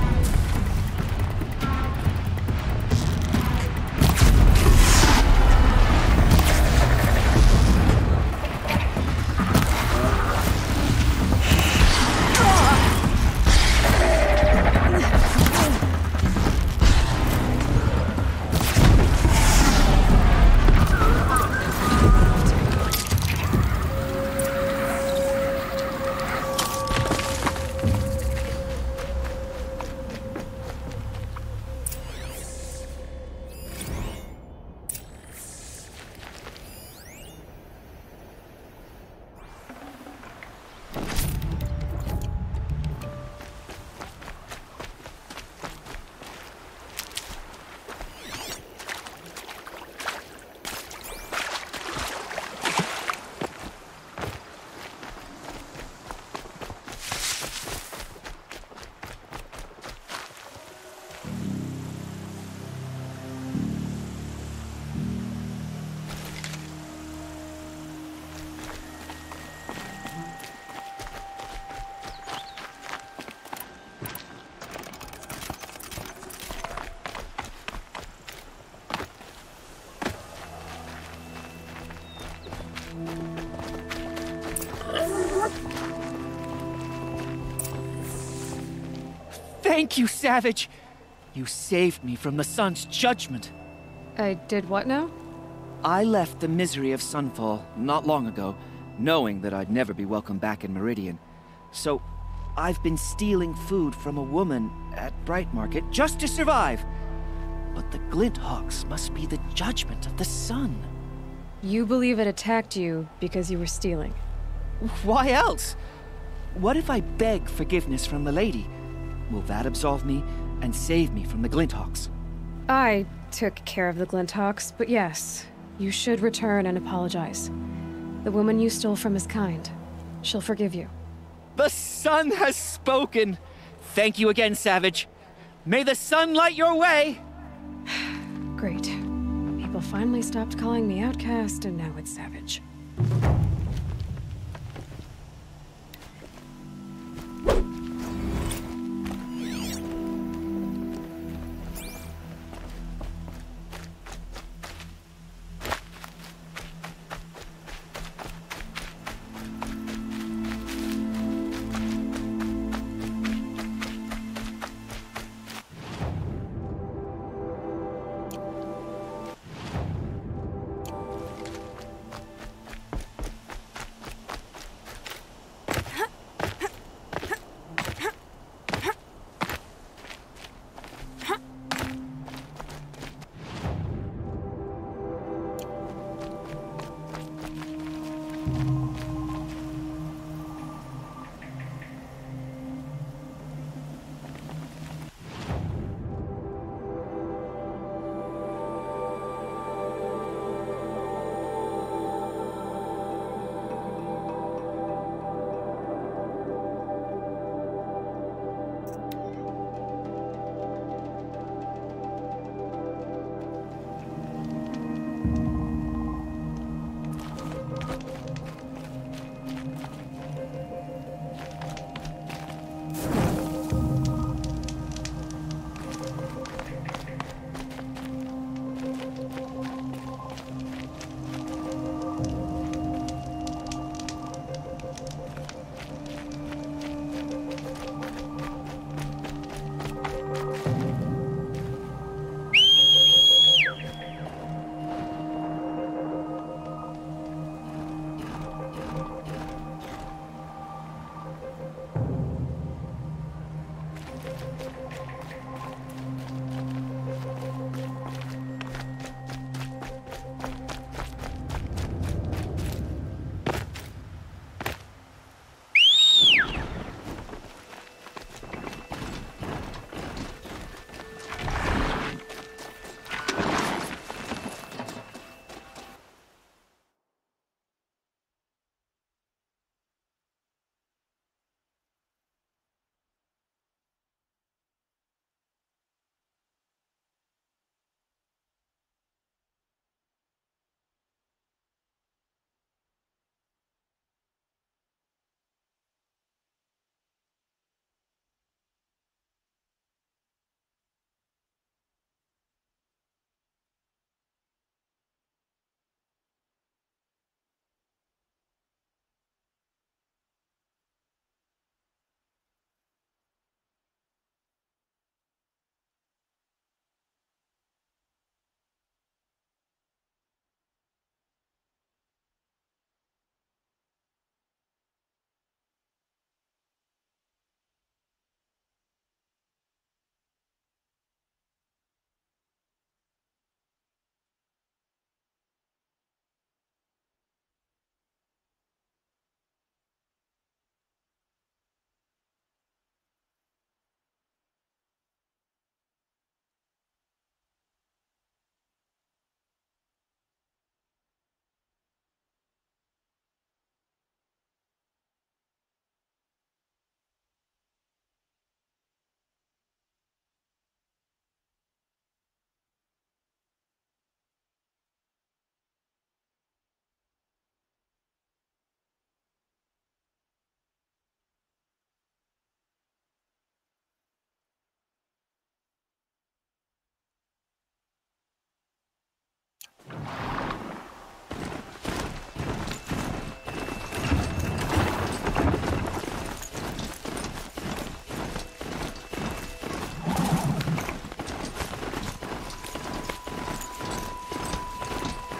Thank you, Savage! You saved me from the sun's judgment. I did what now? I left the misery of Sunfall not long ago, knowing that I'd never be welcome back in Meridian. So, I've been stealing food from a woman at Bright Market just to survive. But the Glint Hawks must be the judgment of the sun. You believe it attacked you because you were stealing? Why else? What if I beg forgiveness from the lady? Will that absolve me and save me from the Glint Hawks? I took care of the Glint Hawks, but yes, you should return and apologize. The woman you stole from is kind. She'll forgive you. The sun has spoken! Thank you again, Savage. May the sun light your way! Great. People finally stopped calling me outcast, and now it's Savage.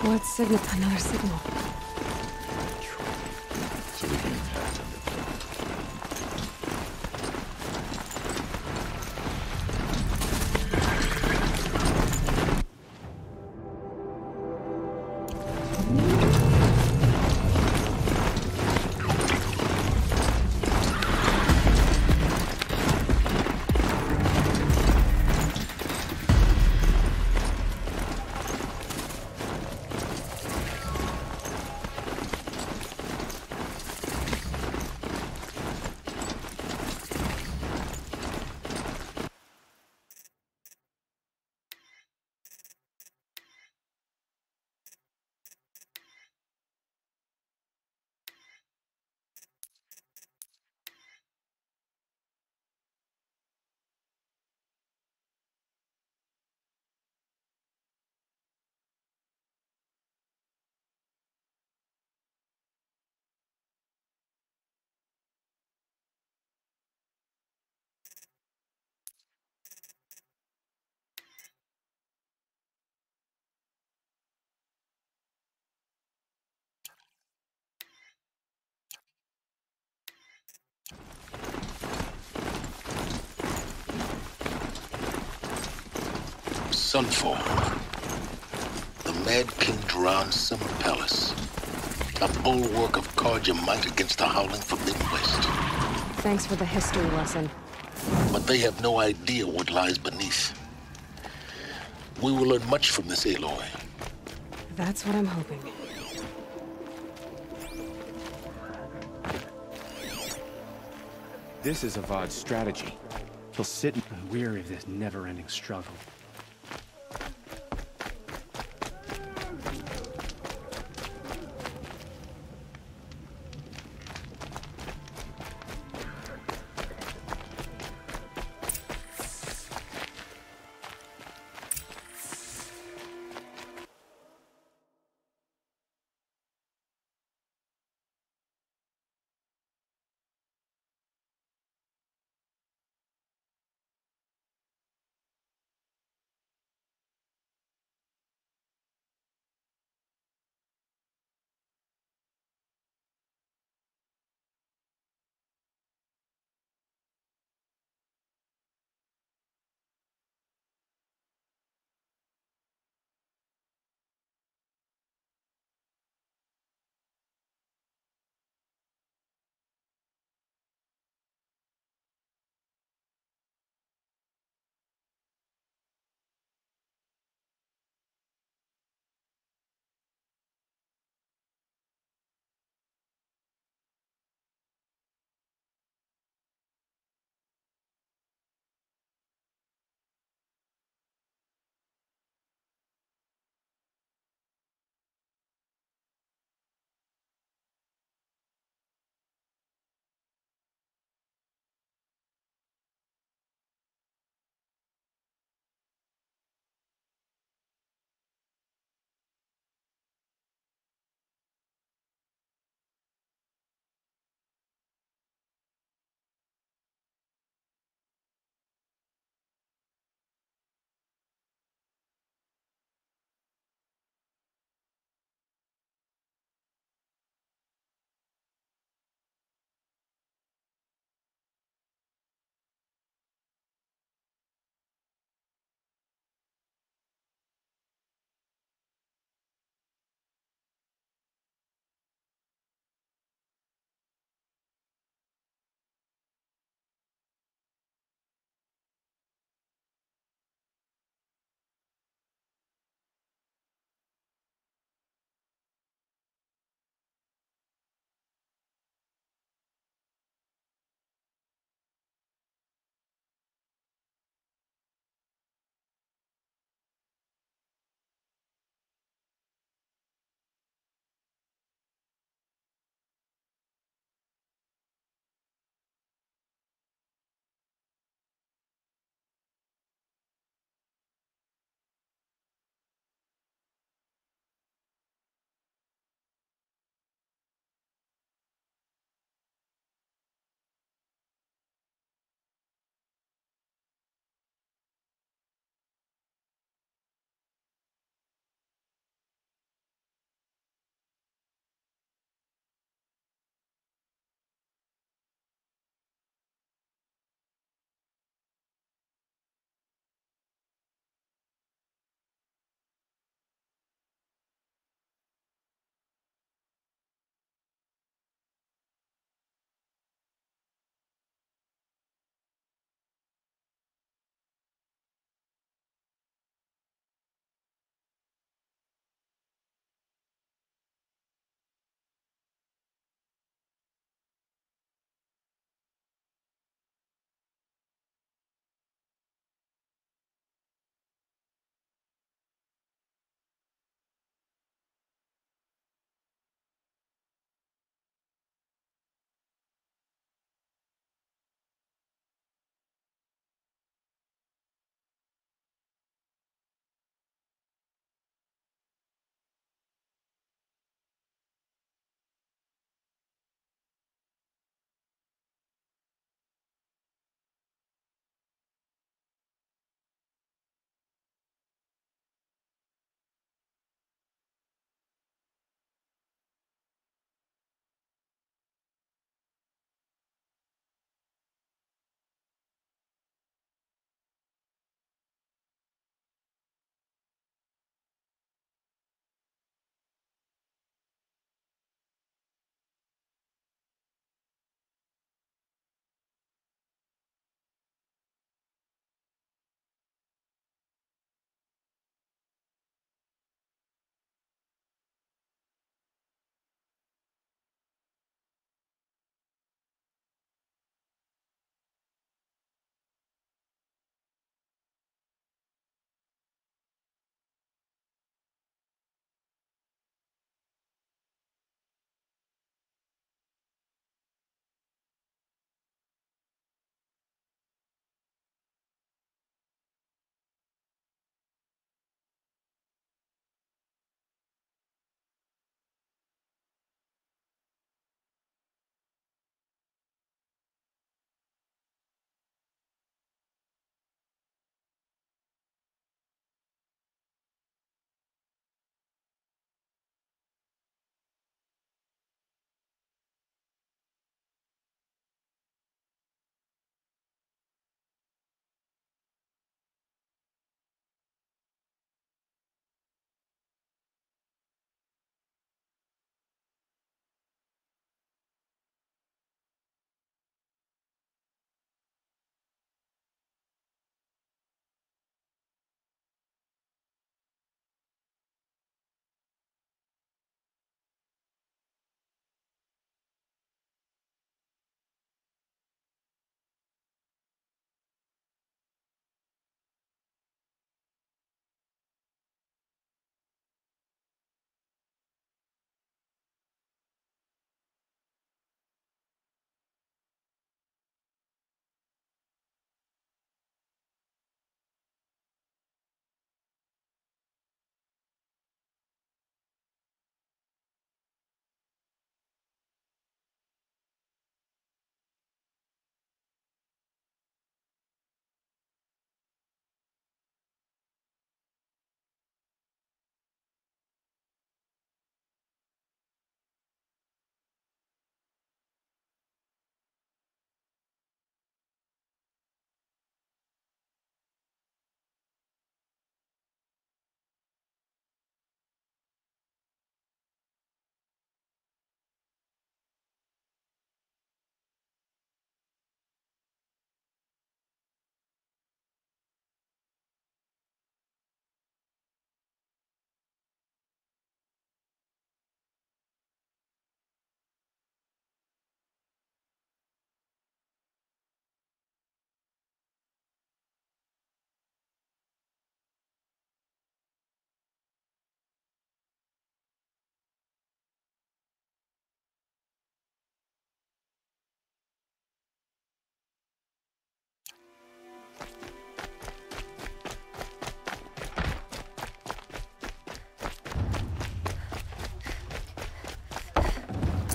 What signal? Another signal. So we can pass under. Sunfall. The Mad King Duran's summer palace. A bulwark of Carja might against the howling Forbidden West. Thanks for the history lesson. But they have no idea what lies beneath. We will learn much from this Aloy. That's what I'm hoping. This is Avad's strategy. He'll sit and... I'm weary of this never-ending struggle.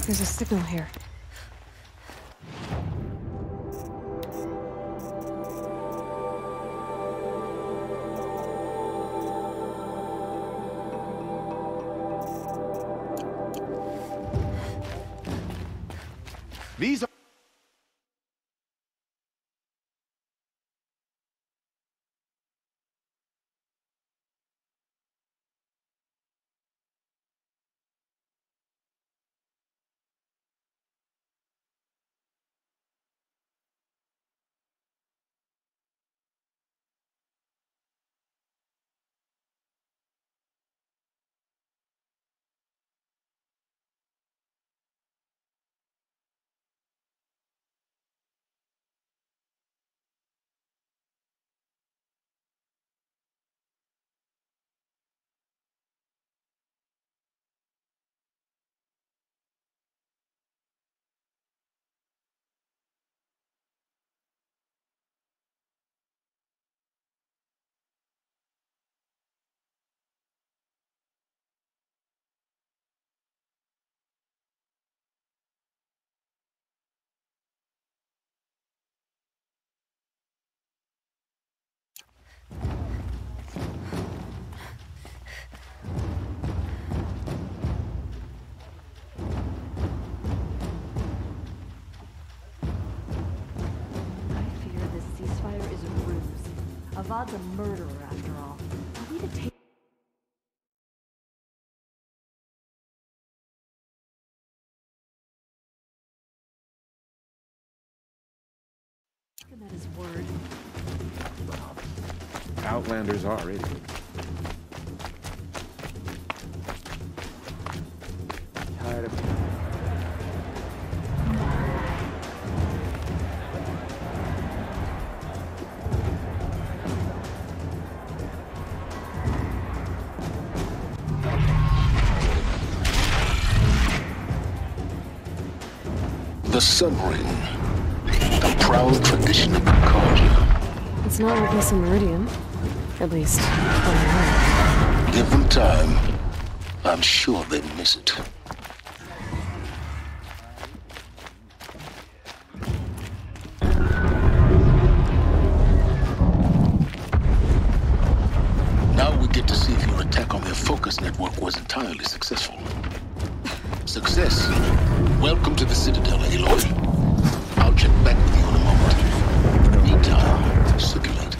There's a signal here. These are... Avad's a murderer, after all. I need to take... him at his word. Outlanders are idiots. Tired of... The Sun Ring, the proud tradition of Concordia. It's not like this in Meridian. At least, on the way. Give them time. I'm sure they miss it. Now we get to see if your attack on their focus network was entirely successful. Success. Welcome to the Citadel, Aloy. I'll check back with you in a moment. Meantime, circulate.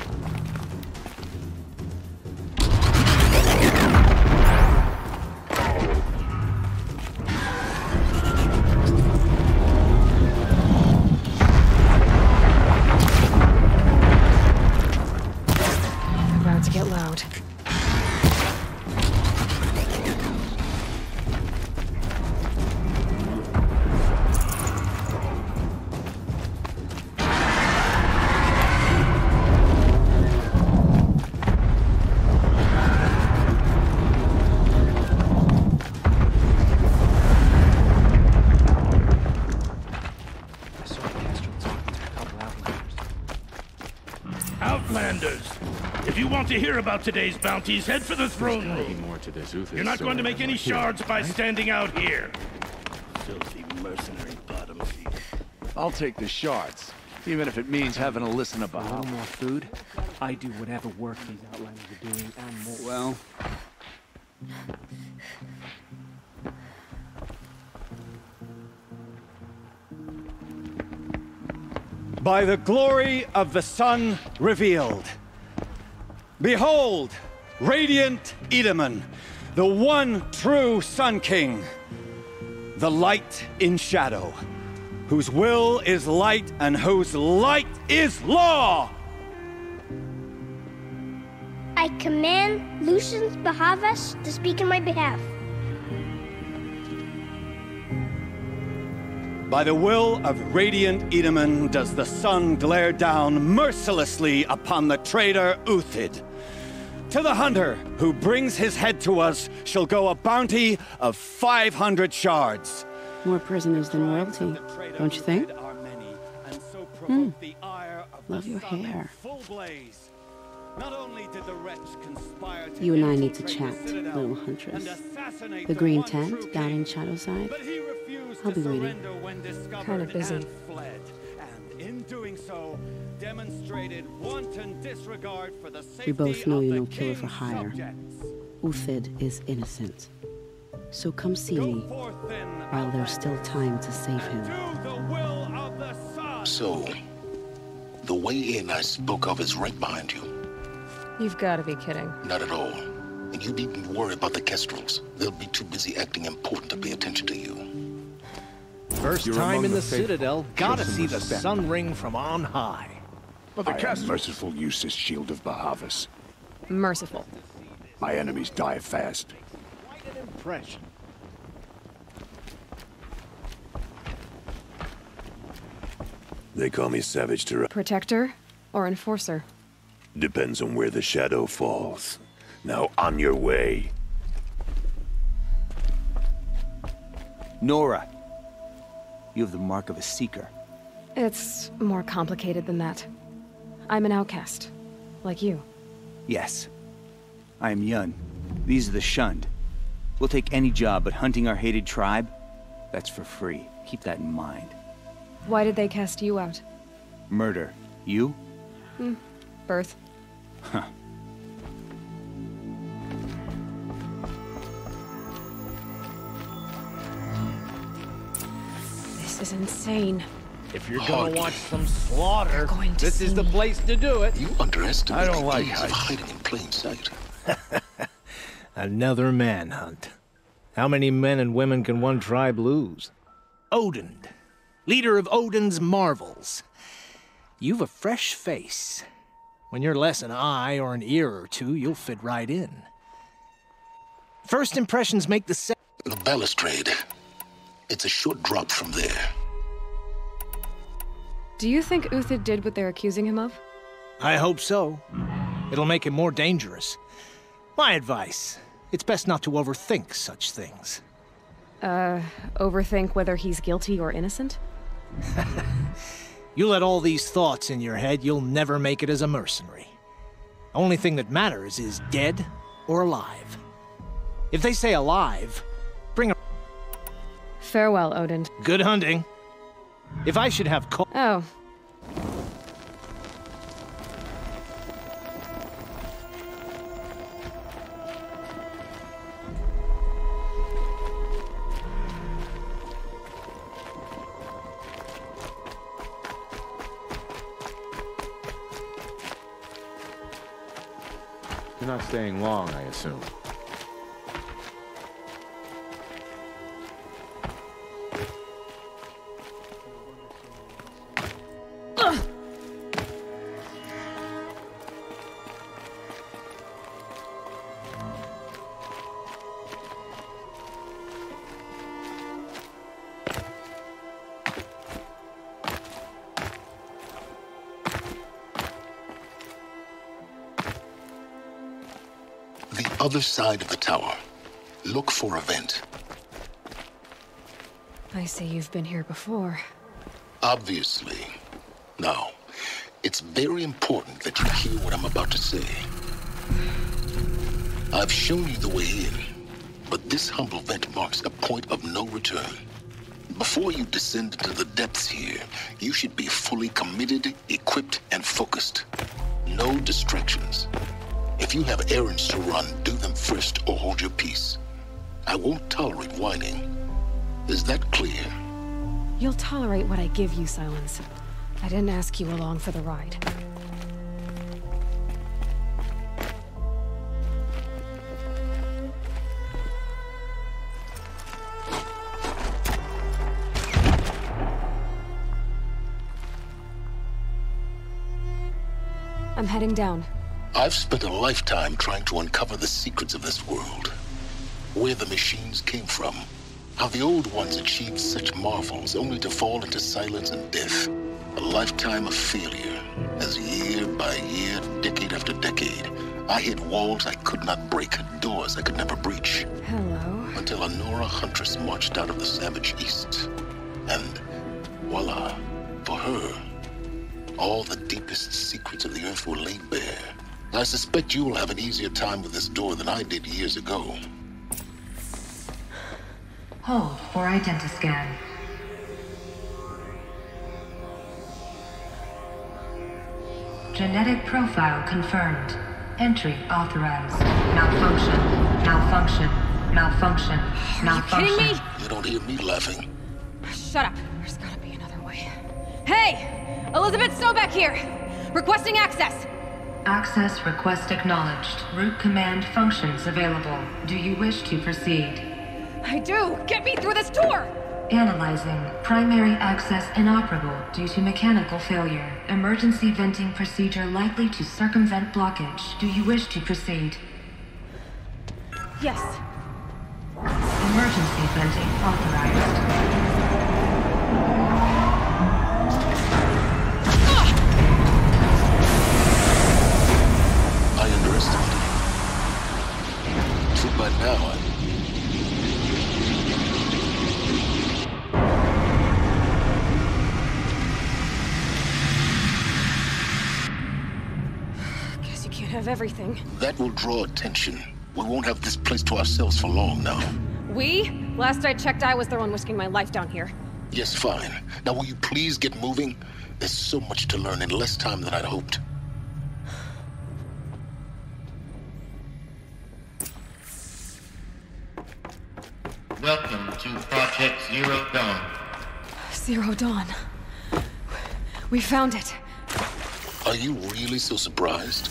About to get loud. If you want to hear about today's bounties, head for the throne room. You're not going to make any shards by standing out here. Filthy mercenary bottom feeder. I'll take the shards, even if it means having to listen about. A little more food. I do whatever work these outlanders are doing and more. Well... By the glory of the sun revealed. Behold, radiant Edaman, the one true Sun King, the light in shadow, whose will is light and whose light is law! I command Lucius Bahavas to speak in my behalf. By the will of radiant Edaman does the sun glare down mercilessly upon the traitor Uthid. To the hunter who brings his head to us shall go a bounty of 500 shards. More prisoners than royalty, don't you think? Love your hair. You and I need to chat, little huntress. The green tent down in Shadowside. refused I'll to be waiting. surrender when discovered Kinda busy. and fled. And in doing so, demonstrated wanton disregard for the safety We both know of you're the no killer for king's hire. subjects. Uthid is innocent. So come see Go me forth then, while there's still time to save him. do the will of the sun. So, the way in I spoke of is right behind you. You've got to be kidding. Not at all. And you needn't worry about the Kestrels. They'll be too busy acting important to pay attention to you. First You're time among in the the faithful. Citadel, Show gotta some see the respect. sun ring from on high. But the I am merciful use this shield of Bahavas. Merciful. My enemies die fast. Quite an impression. They call me Savage Tyrann. Protector or enforcer? Depends on where the shadow falls. Now on your way. Nora, you have the mark of a seeker. It's more complicated than that. I'm an outcast, like you. Yes. I am Yun. These are the shunned. We'll take any job, but hunting our hated tribe, that's for free. Keep that in mind. Why did they cast you out? Murder. You? Birth. Huh. This is insane. If you're Hardly. gonna watch some slaughter, going to this is see the me. place to do it. You underestimate I don't the like ease of heights. hiding in plain sight. Another manhunt. How many men and women can one tribe lose? Odin, leader of Odin's marvels. You've a fresh face. When you're less an eye or an ear or two, you'll fit right in. First impressions make the set. The balustrade. It's a short drop from there. Do you think Uthid did what they're accusing him of? I hope so. It'll make him more dangerous. My advice, it's best not to overthink such things. Overthink whether he's guilty or innocent? You let all these thoughts in your head, you'll never make it as a mercenary. Only thing that matters is dead or alive. If they say alive, bring a... Farewell, Odin. Good hunting. If I should have Oh. You're not staying long, I assume. The other side of the tower. Look for a vent. I see you've been here before. Obviously. Now, it's very important that you hear what I'm about to say. I've shown you the way in, but this humble vent marks a point of no return. Before you descend into the depths here, you should be fully committed, equipped, and focused. No distractions. If you have errands to run, do them first or hold your peace. I won't tolerate whining. Is that clear? You'll tolerate what I give you, Silence. I didn't ask you along for the ride. I'm heading down. I've spent a lifetime trying to uncover the secrets of this world. Where the machines came from. How the old ones achieved such marvels only to fall into silence and death. A lifetime of failure. As year by year, decade after decade, I hit walls I could not break, doors I could never breach. Hello. Until a Nora huntress marched out of the savage east. And voila, for her, all the deepest secrets of the earth were laid bare. I suspect you'll have an easier time with this door than I did years ago. Hold for identiscan. Genetic profile confirmed. Entry authorized. Malfunction. Malfunction. Malfunction. Malfunction. Are you kidding me? You don't hear me laughing. Shut up. There's gotta be another way. Hey! Elizabeth Sobeck here! Requesting access! Access request acknowledged. Root command functions available. Do you wish to proceed? I do! Get me through this tour! Analyzing. Primary access inoperable due to mechanical failure. Emergency venting procedure likely to circumvent blockage. Do you wish to proceed? Yes. Emergency venting authorized. I underestimated you. See, by now, Guess you can't have everything. that will draw attention. We won't have this place to ourselves for long now. We? Last I checked, I was the one risking my life down here. Yes, fine. Now will you please get moving? There's so much to learn in less time than I'd hoped. Welcome to Project Zero Dawn. Zero Dawn. We found it. Are you really so surprised?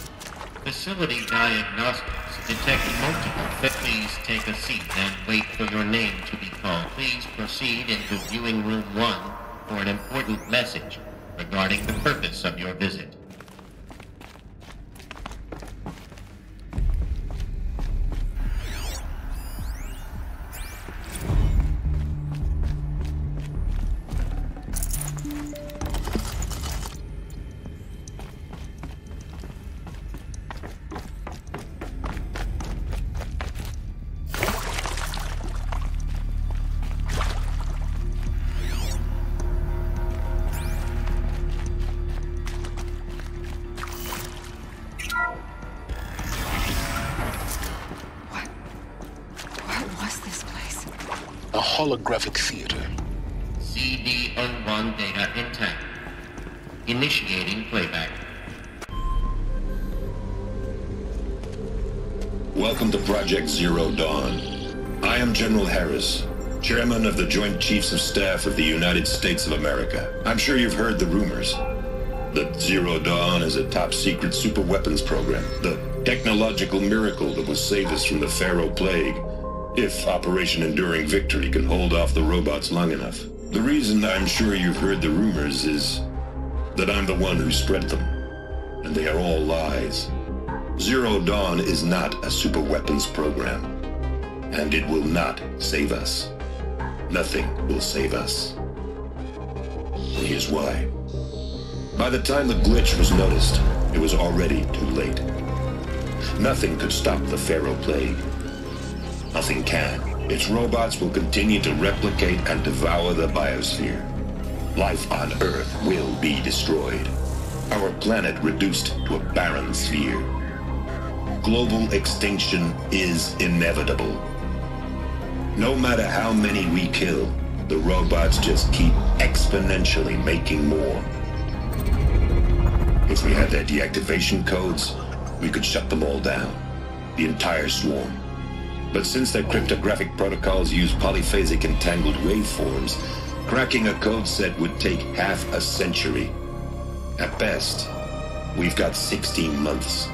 Facility diagnostics detected multiple. Please take a seat and wait for your name to be called. Please proceed into viewing room 1 for an important message regarding the purpose of your visit. Holographic theater. CD01 data intact. Initiating playback. Welcome to Project Zero Dawn. I am General Harris, Chairman of the Joint Chiefs of Staff of the United States of America. I'm sure you've heard the rumors that Zero Dawn is a top-secret superweapons program, the technological miracle that will save us from the Pharaoh Plague, if Operation Enduring Victory can hold off the robots long enough. The reason I'm sure you've heard the rumors is that I'm the one who spread them, and they are all lies. Zero Dawn is not a superweapons program, and it will not save us. Nothing will save us. And here's why. By the time the glitch was noticed, it was already too late. Nothing could stop the Pharaoh Plague. Nothing can. Its robots will continue to replicate and devour the biosphere. Life on Earth will be destroyed. Our planet reduced to a barren sphere. Global extinction is inevitable. No matter how many we kill, the robots just keep exponentially making more. If we had their deactivation codes, we could shut them all down. The entire swarm. But since their cryptographic protocols use polyphasic entangled waveforms, cracking a code set would take half a century. At best, we've got 16 months.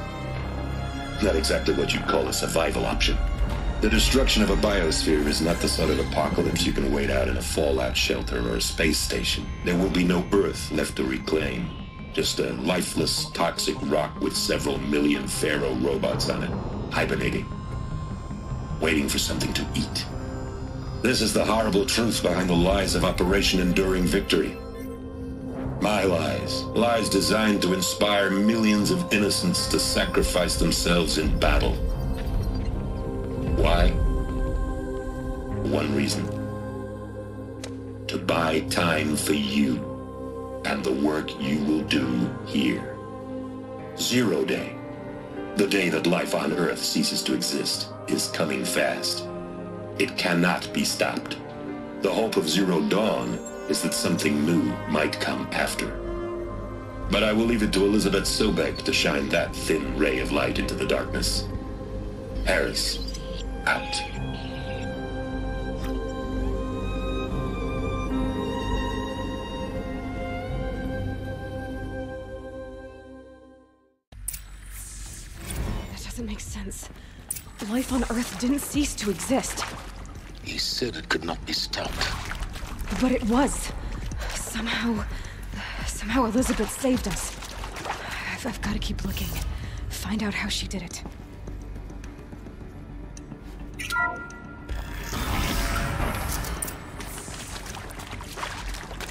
Not exactly what you'd call a survival option. The destruction of a biosphere is not the sort of apocalypse you can wait out in a fallout shelter or a space station. There will be no Earth left to reclaim. Just a lifeless, toxic rock with several million Pharaoh robots on it, hibernating. Waiting for something to eat. This is the horrible truth behind the lies of Operation Enduring Victory. My lies. Lies designed to inspire millions of innocents to sacrifice themselves in battle. Why? One reason. To buy time for you and the work you will do here. Zero Day. The day that life on Earth ceases to exist is coming fast. It cannot be stopped. The hope of Zero Dawn is that something new might come after. But I will leave it to Elizabeth Sobek to shine that thin ray of light into the darkness. Harris, out. That doesn't make sense. Life on Earth didn't cease to exist. He said it could not be stopped. But it was. Somehow Elizabeth saved us. I've got to keep looking. Find out how she did it.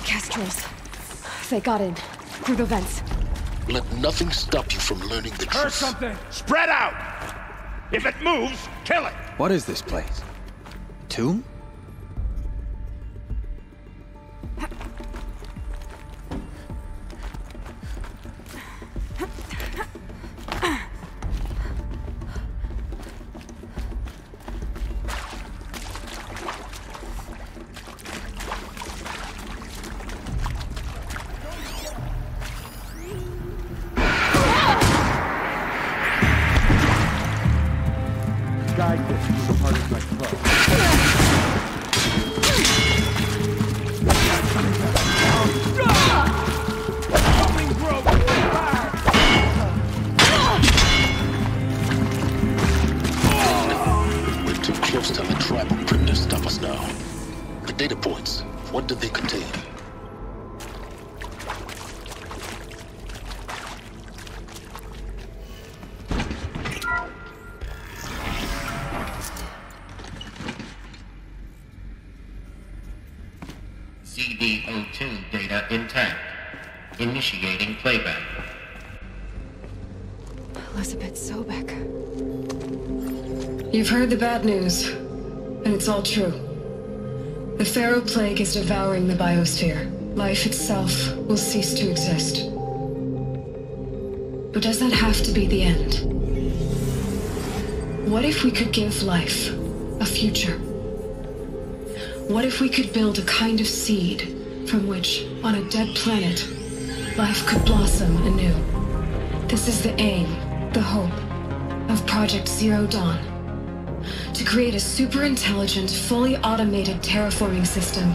Kestrels. They got in. Through the vents. Let nothing stop you from learning the truth. Heard something! Spread out! If it moves, kill it! What is this place? Tomb? CD02 data intact. Initiating playback. Elizabeth Sobek. You've heard the bad news, and it's all true. The Pharaoh Plague is devouring the biosphere. Life itself will cease to exist. But does that have to be the end? What if we could give life a future? What if we could build a kind of seed from which, on a dead planet, life could blossom anew? This is the aim, the hope, of Project Zero Dawn. To create a super-intelligent, fully automated terraforming system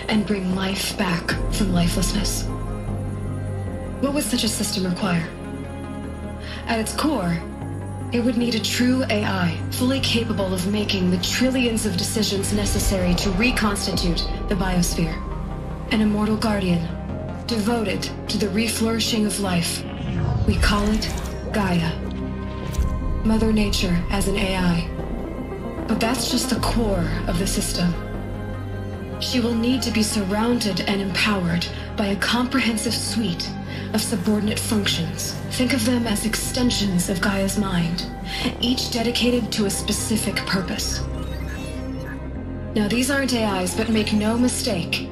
and bring life back from lifelessness. What would such a system require? At its core, it would need a true AI, fully capable of making the trillions of decisions necessary to reconstitute the biosphere. An immortal guardian, devoted to the reflourishing of life. We call it Gaia. Mother Nature as an AI. But that's just the core of the system. She will need to be surrounded and empowered by a comprehensive suite of subordinate functions. Think of them as extensions of Gaia's mind, each dedicated to a specific purpose. Now, these aren't AIs, but make no mistake,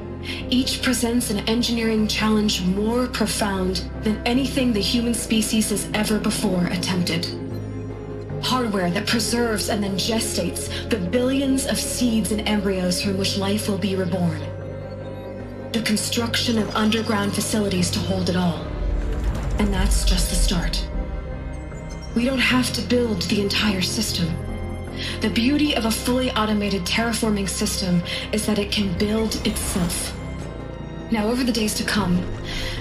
each presents an engineering challenge more profound than anything the human species has ever before attempted. Hardware that preserves and then gestates the billions of seeds and embryos from which life will be reborn. The construction of underground facilities to hold it all. And that's just the start. We don't have to build the entire system. The beauty of a fully automated terraforming system is that it can build itself. Now, over the days to come,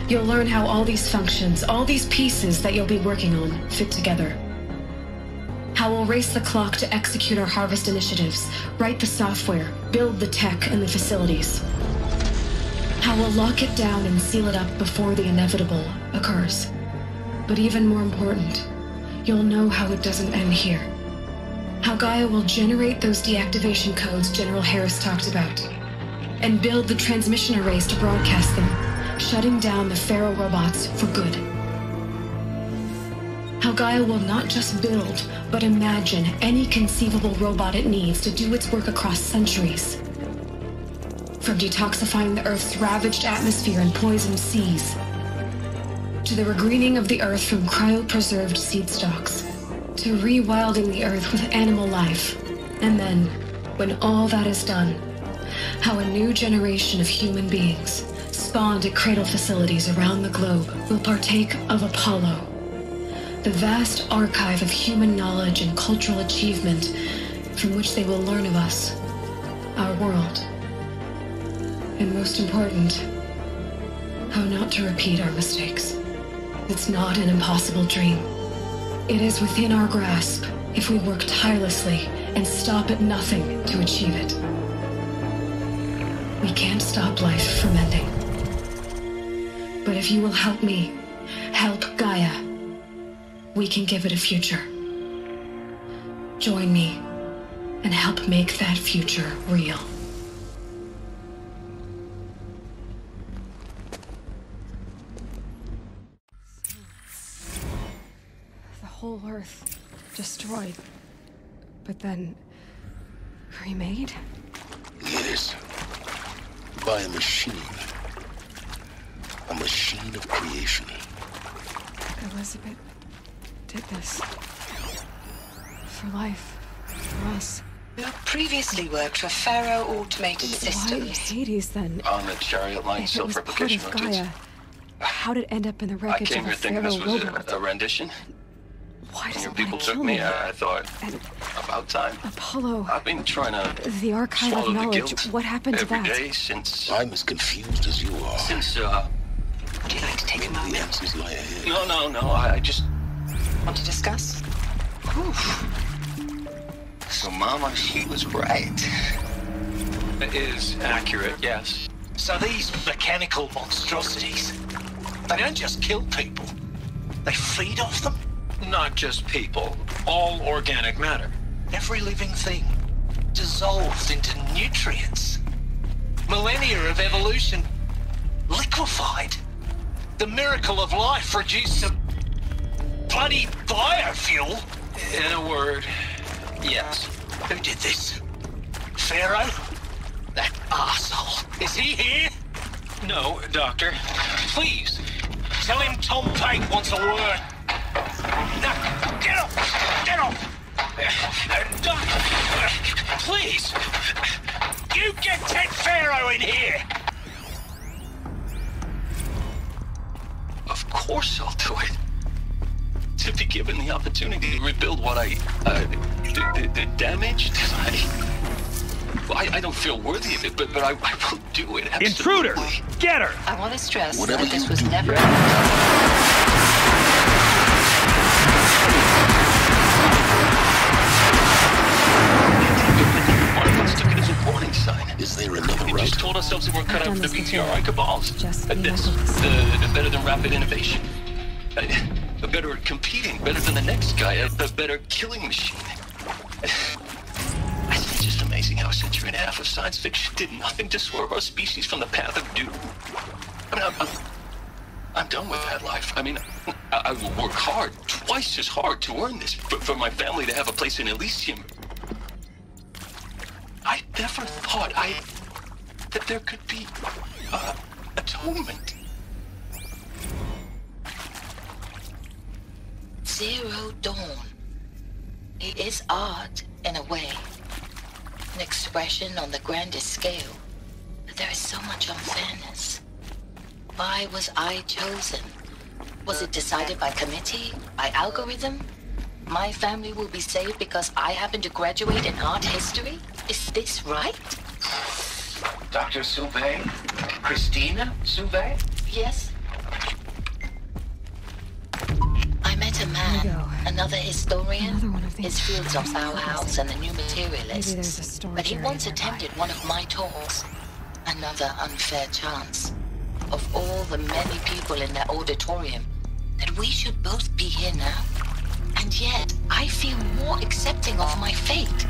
you'll learn how all these functions, all these pieces that you'll be working on, fit together. How we'll race the clock to execute our harvest initiatives, write the software, build the tech and the facilities. How we'll lock it down and seal it up before the inevitable occurs. But even more important, you'll know how it doesn't end here. How Gaia will generate those deactivation codes General Harris talked about, and build the transmission arrays to broadcast them, shutting down the Pharaoh robots for good. How Gaia will not just build, but imagine any conceivable robot it needs to do its work across centuries. From detoxifying the Earth's ravaged atmosphere and poisoned seas, to the regreening of the Earth from cryopreserved seed stalks, to rewilding the Earth with animal life. And then, when all that is done, how a new generation of human beings, spawned at cradle facilities around the globe, will partake of Apollo, the vast archive of human knowledge and cultural achievement from which they will learn of us, our world, and most important, how not to repeat our mistakes. It's not an impossible dream. It is within our grasp if we work tirelessly and stop at nothing to achieve it. We can't stop life from ending. But if you will help me, help Gaia, we can give it a future. Join me and help make that future real. The whole Earth destroyed, but then remade? Yes. By a machine. A machine of creation. Elizabeth did this. For life. For us. You previously worked for Pharaoh Automated Systems. Why Hades, then? On the chariot line If it was part self-replication of rotates. Gaia, how'd it end up in the I wreckage came of here a thinking Pharaoh this was robot? a rendition. Why does Your it people want to took kill me, me? I thought, about time. Apollo, I've been trying to the archive swallow of the knowledge, guilt what happened to every that? day since... I'm as confused as you are. Since, Would you like to take a moment? The answers lie ahead. No, I just... Want to discuss? So Mama, she was right. It is accurate, yes. So these mechanical monstrosities, they don't just kill people, they feed off them? Not just people, all organic matter. Every living thing dissolved into nutrients. Millennia of evolution liquefied. The miracle of life reduced to bloody biofuel. In a word, yes. Who did this? Pharaoh? That arsehole. Is he here? No, Doctor. Please, tell him Tom Pate wants a word. No, get off! Get off! Doctor, please! You get Ted Pharaoh in here! Of course I'll do it. To be given the opportunity to rebuild what I damaged, I don't feel worthy of it, but I will do it, absolutely. Intruder! Get her! I want to stress Whatever that this you was do, never... One of us took it as a warning sign. Is there another We route? just told ourselves that we're cut out for the BTRI cabals. Just That's better than rapid innovation. Better at competing, better than the next guy, a better killing machine. It's just amazing how a century and a half of science fiction did nothing to swerve our species from the path of doom. I mean, I'm done with that life. I mean, I will work hard, twice as hard to earn this, for my family to have a place in Elysium. I never thought that there could be atonement. Zero Dawn. It is art, in a way. An expression on the grandest scale. But there is so much unfairness. Why was I chosen? Was it decided by committee? By algorithm? My family will be saved because I happen to graduate in art history? Is this right? Dr. Sauvé? Christina Sauvé? Yes. I met a man, another historian. His fields are Bauhaus and the New Materialists. But he once attended one of my talks. Another unfair chance. Of all the many people in that auditorium, that we should both be here now. And yet, I feel more accepting of my fate.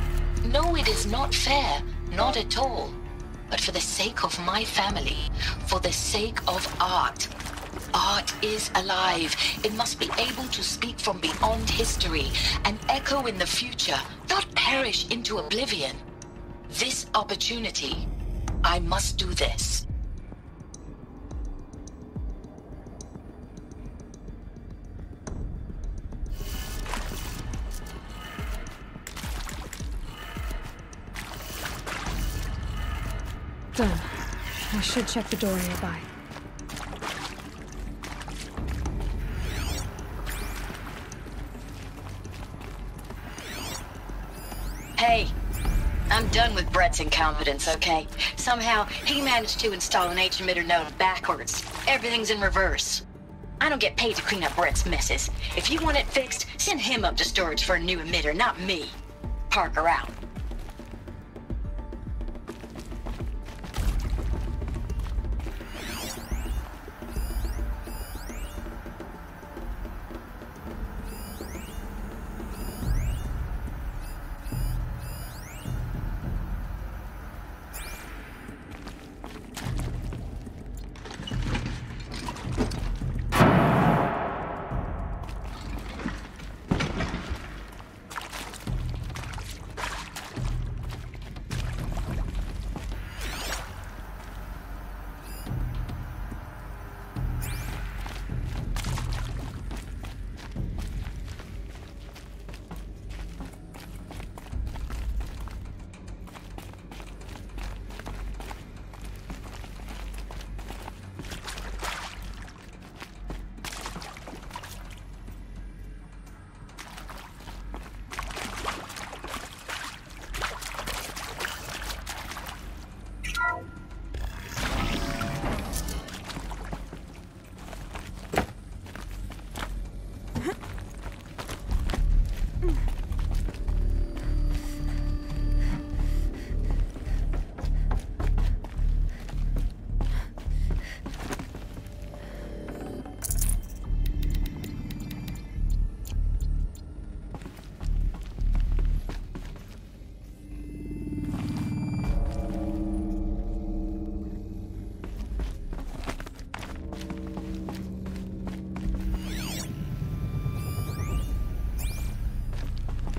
No, it is not fair, not at all. But for the sake of my family, for the sake of art. Art is alive. It must be able to speak from beyond history and echo in the future, not perish into oblivion. This opportunity, I must do this. Done. I should check the door nearby. Hey, I'm done with Brett's incompetence, okay? Somehow, he managed to install an H-emitter node backwards. Everything's in reverse. I don't get paid to clean up Brett's messes. If you want it fixed, send him up to storage for a new emitter, not me. Parker out.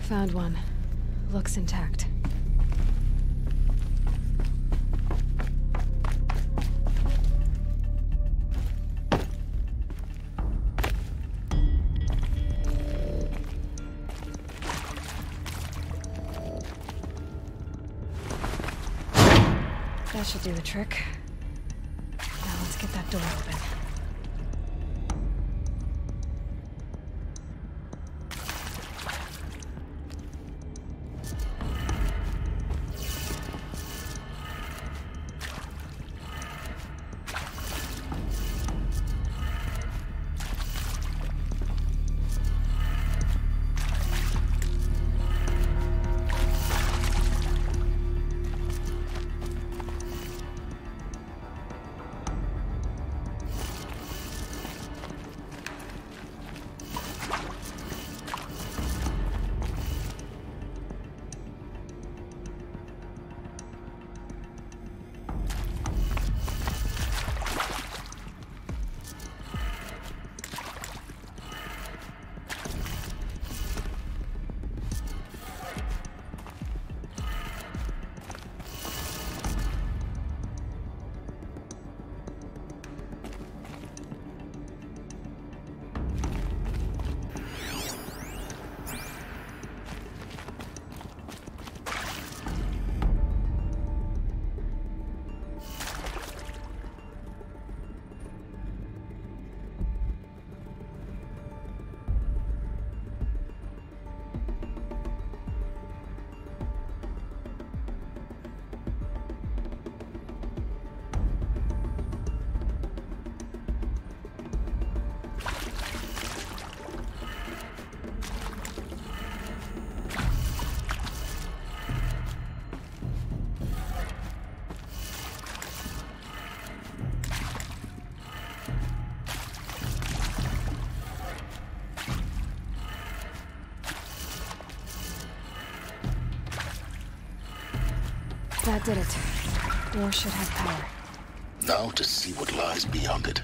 Found one. Looks intact. That should do the trick. Now let's get that door open. That did it. Door should have power. Now to see what lies beyond it.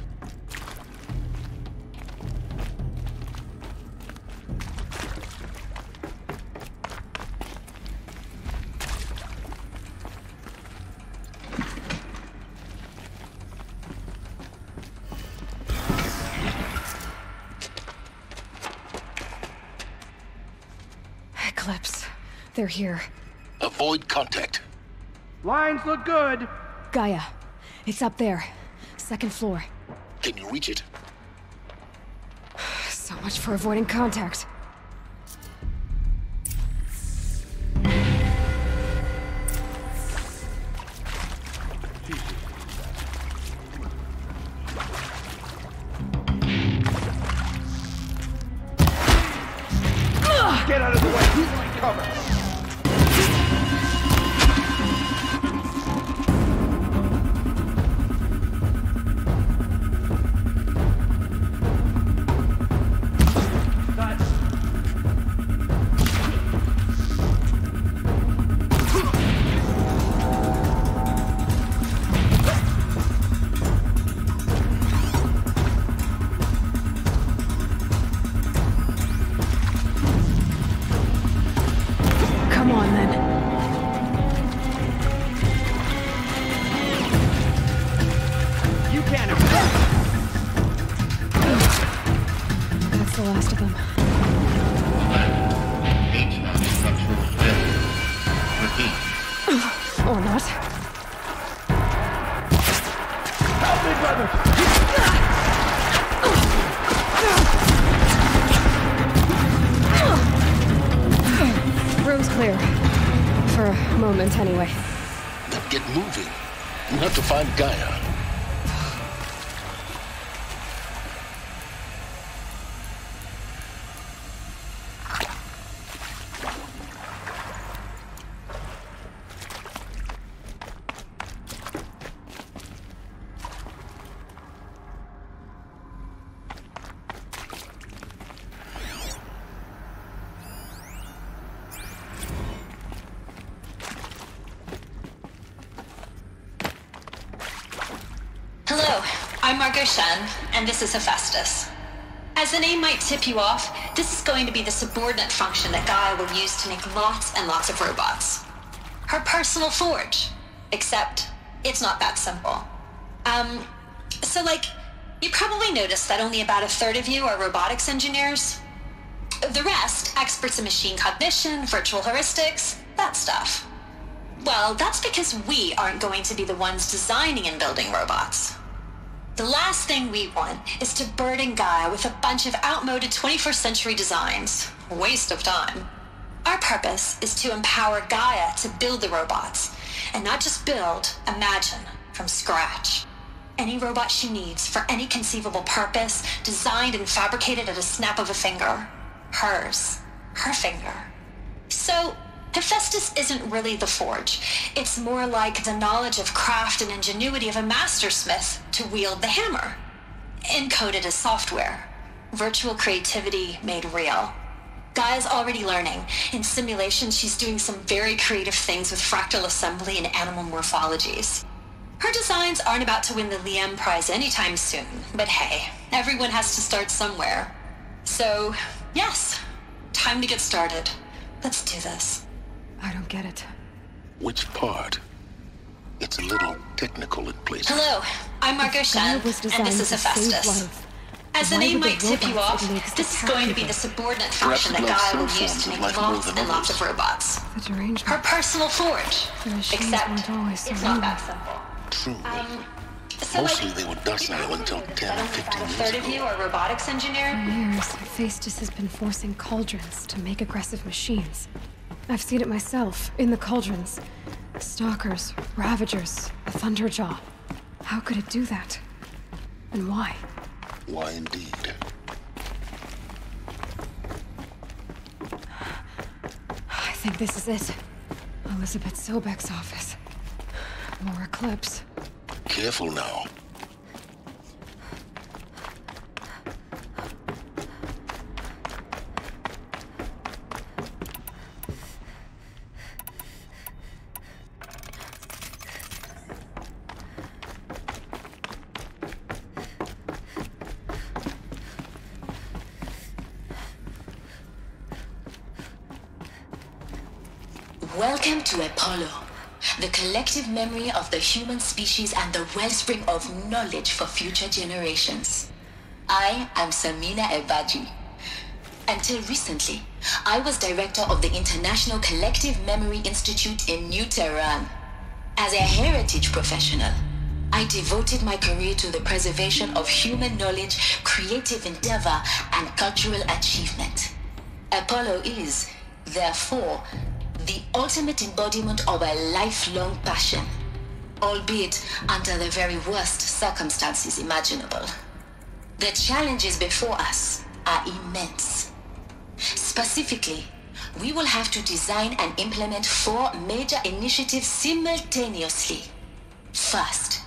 Eclipse. They're here. Avoid contact. Lines look good. Gaia. It's up there. Second floor. Can you reach it? So much for avoiding contact. Get out of the way! Cover! Anyway. Then get moving. You have to find Gaia. And this is Hephaestus. As the name might tip you off, this is going to be the subordinate function that Gaia will use to make lots and lots of robots. Her personal forge. Except, it's not that simple. You probably noticed that only about a third of you are robotics engineers. The rest, experts in machine cognition, virtual heuristics, that stuff. Well, that's because we aren't going to be the ones designing and building robots. The last thing we want is to burden Gaia with a bunch of outmoded 21st century designs. Waste of time. Our purpose is to empower Gaia to build the robots, and not just build, imagine, from scratch. Any robot she needs for any conceivable purpose, designed and fabricated at a snap of a finger. Hers. Her finger. So, Hephaestus isn't really the forge. It's more like the knowledge of craft and ingenuity of a mastersmith to wield the hammer. Encoded as software. Virtual creativity made real. Gaia's already learning. In simulation, she's doing some very creative things with fractal assembly and animal morphologies. Her designs aren't about to win the Liam Prize anytime soon, but hey, everyone has to start somewhere. So, yes, time to get started. Let's do this. I don't get it. Which part? It's a little technical in places. Hello, I'm Margot Shen, and this is Hephaestus. As the name might tip you off, this is going to be the subordinate function that Gaia will use to make lots and lots of robots. Her personal forge. Except, it's not that simple. True. Mostly they were docile until 10 or 15 years ago. A third of you are robotics engineer? For years, Hephaestus has been forcing cauldrons to make aggressive machines. I've seen it myself, in the cauldrons. Stalkers, Ravagers, a Thunderjaw. How could it do that? And why? Why indeed? I think this is it. Elizabeth Sobek's office. More Eclipse. Careful now. Welcome to Apollo, the collective memory of the human species and the wellspring of knowledge for future generations. I am Samina Ebaji. Until recently, I was director of the International Collective Memory Institute in New Tehran. As a heritage professional, I devoted my career to the preservation of human knowledge, creative endeavor, and cultural achievement. Apollo is, therefore, the ultimate embodiment of a lifelong passion, albeit under the very worst circumstances imaginable. The challenges before us are immense. Specifically, we will have to design and implement 4 major initiatives simultaneously. First,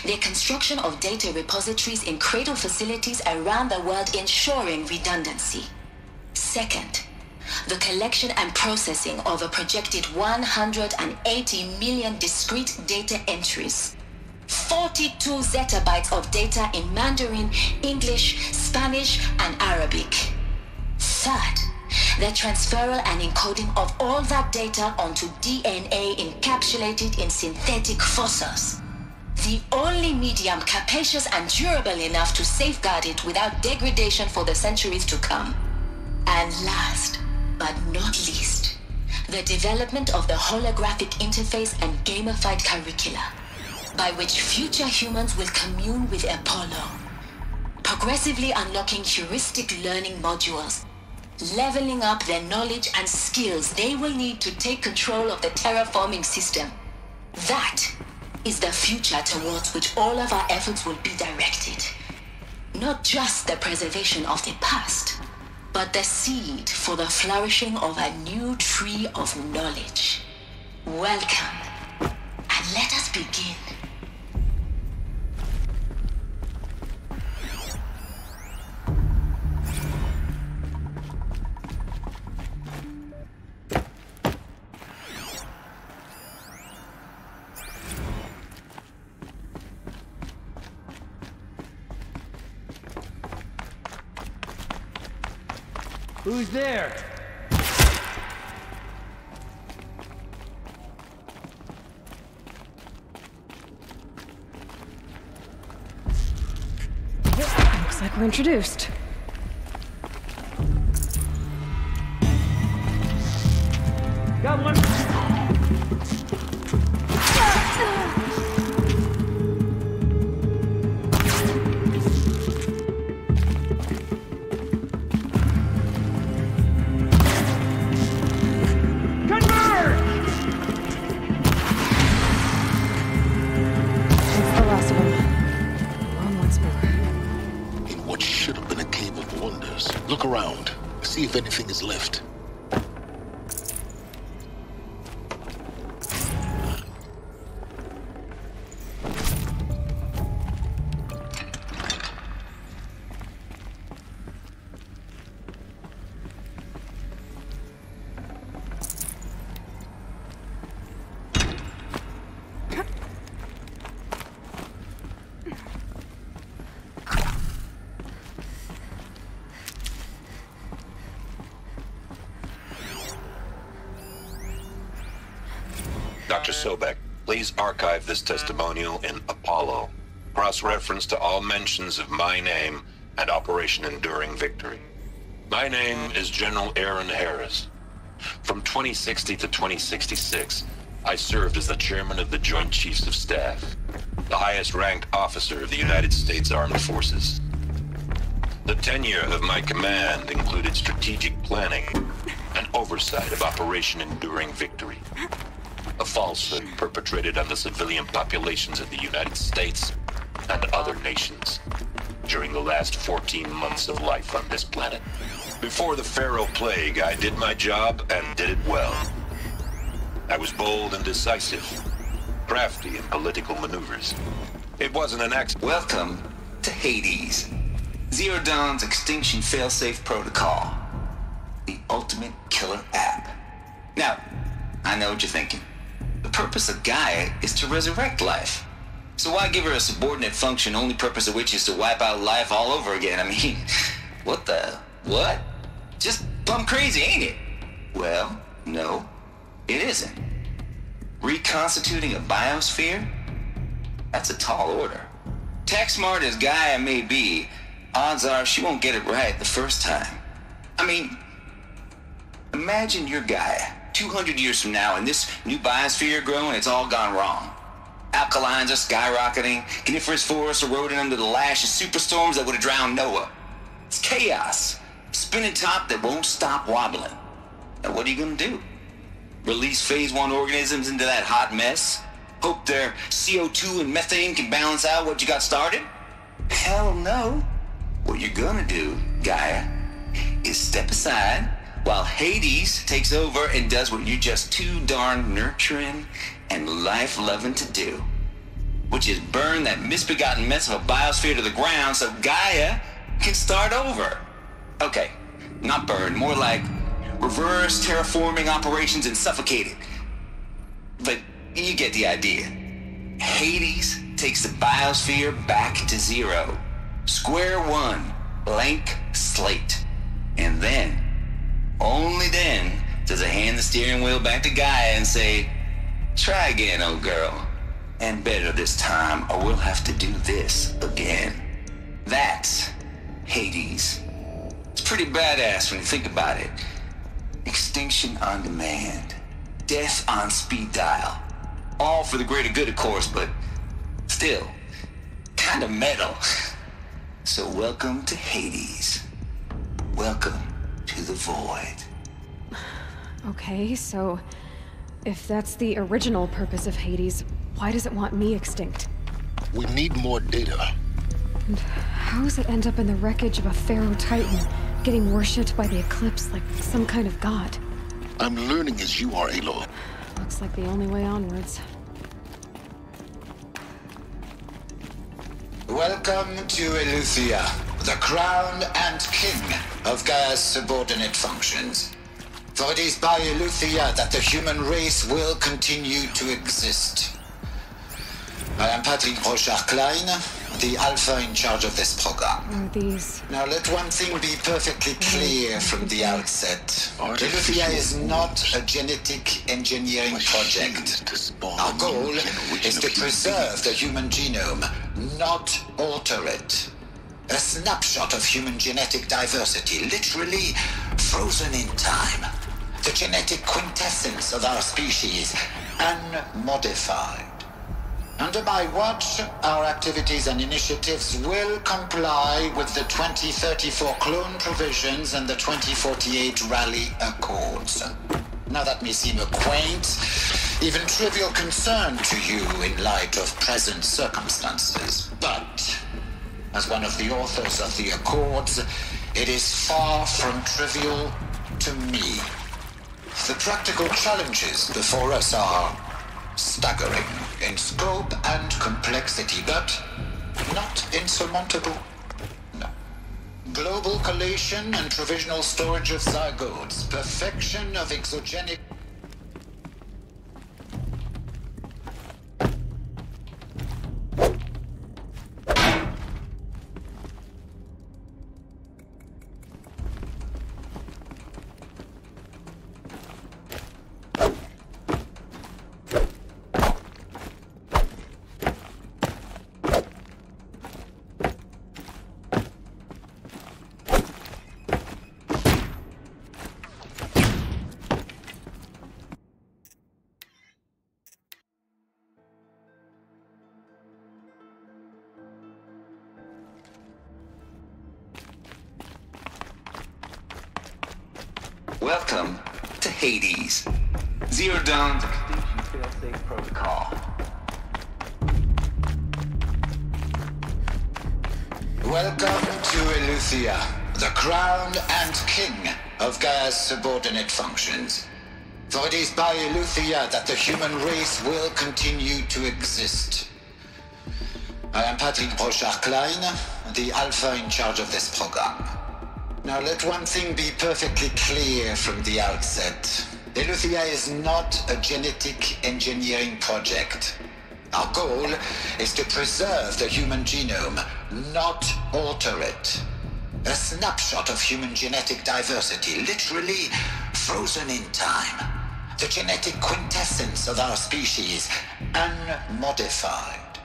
the construction of data repositories in cradle facilities around the world, ensuring redundancy. Second, the collection and processing of a projected 180 million discrete data entries. 42 zettabytes of data in Mandarin, English, Spanish, and Arabic. Third, the transferal and encoding of all that data onto DNA encapsulated in synthetic fossils. The only medium capacious and durable enough to safeguard it without degradation for the centuries to come. And last, but not least, the development of the holographic interface and gamified curricula, by which future humans will commune with Apollo, progressively unlocking heuristic learning modules, leveling up their knowledge and skills they will need to take control of the terraforming system. That is the future towards which all of our efforts will be directed. Not just the preservation of the past, but the seed for the flourishing of a new tree of knowledge. Welcome, and let us begin. Who's there? Looks like we're introduced. Got one. Look around. See if anything is left. Dr. Sobek, please archive this testimonial in Apollo. Cross-reference to all mentions of my name and Operation Enduring Victory. My name is General Aaron Harris. From 2060 to 2066, I served as the chairman of the Joint Chiefs of Staff, the highest-ranked officer of the United States Armed Forces. The tenure of my command included strategic planning and oversight of Operation Enduring Victory, a falsehood perpetrated on the civilian populations of the United States and other nations during the last 14 months of life on this planet. Before the Pharaoh Plague, I did my job and did it well. I was bold and decisive, crafty in political maneuvers. It wasn't an accident. Welcome to Hades, Zero Dawn's extinction failsafe protocol, the ultimate killer app. Now, I know what you're thinking. The purpose of Gaia is to resurrect life. So why give her a subordinate function, only purpose of which is to wipe out life all over again? I mean, what? Just plumb crazy, ain't it? Well, no, it isn't. Reconstituting a biosphere? That's a tall order. Tech smart as Gaia may be, odds are she won't get it right the first time. I mean, imagine you're Gaia, 200 years from now, and this new biosphere growing, it's all gone wrong. Alkalines are skyrocketing, coniferous forests eroding under the lash of superstorms that would have drowned Noah. It's chaos. Spinning top that won't stop wobbling. Now what are you gonna do? Release phase 1 organisms into that hot mess? Hope their CO2 and methane can balance out what you got started? Hell no. What you're gonna do, Gaia, is step aside while Hades takes over and does what you're just too darn nurturing and life-loving to do, which is burn that misbegotten mess of a biosphere to the ground so Gaia can start over. Okay, not burn, more like reverse terraforming operations and suffocate it. But you get the idea. Hades takes the biosphere back to zero. Square one, blank slate. And then, only then, does it hand the steering wheel back to Gaia and say, try again, old girl. And better this time, or we'll have to do this again. That's Hades. It's pretty badass when you think about it. Extinction on demand. Death on speed dial. All for the greater good, of course, but still, kind of metal. So welcome to Hades. Welcome to the void. Okay, so if that's the original purpose of Hades, why does it want me extinct? We need more data. And how does it end up in the wreckage of a Pharaoh Titan, getting worshipped by the Eclipse like some kind of god? I'm learning as you are, Aloy. Looks like the only way onwards. Welcome to Eleuthia, the crown and king of Gaia's subordinate functions. For it is by Eleuthia that the human race will continue to exist. I am Patrick Brochard-Klein, the alpha in charge of this program. Now let one thing be perfectly clear from the outset. Eleuthia is not a genetic engineering project. Our goal is to preserve the human genome, not alter it. A snapshot of human genetic diversity, literally frozen in time. The genetic quintessence of our species, unmodified. Under my watch, our activities and initiatives will comply with the 2034 clone provisions and the 2048 Rally Accords. Now that may seem a quaint, even trivial concern to you in light of present circumstances, but as one of the authors of the Accords, it is far from trivial to me. The practical challenges before us are staggering in scope and complexity, but not insurmountable. No. Global collation and provisional storage of zygotes, perfection of exogenic... Welcome to Hades, Zero Dawn's extinction failsafe protocol. Welcome to Eleuthia, the crown and king of Gaia's subordinate functions. For it is by Eleuthia that the human race will continue to exist. I am Patrick Brochard-Klein, the alpha in charge of this program. Now let one thing be perfectly clear from the outset. Eleuthia is not a genetic engineering project. Our goal is to preserve the human genome, not alter it. A snapshot of human genetic diversity, literally frozen in time. The genetic quintessence of our species, unmodified.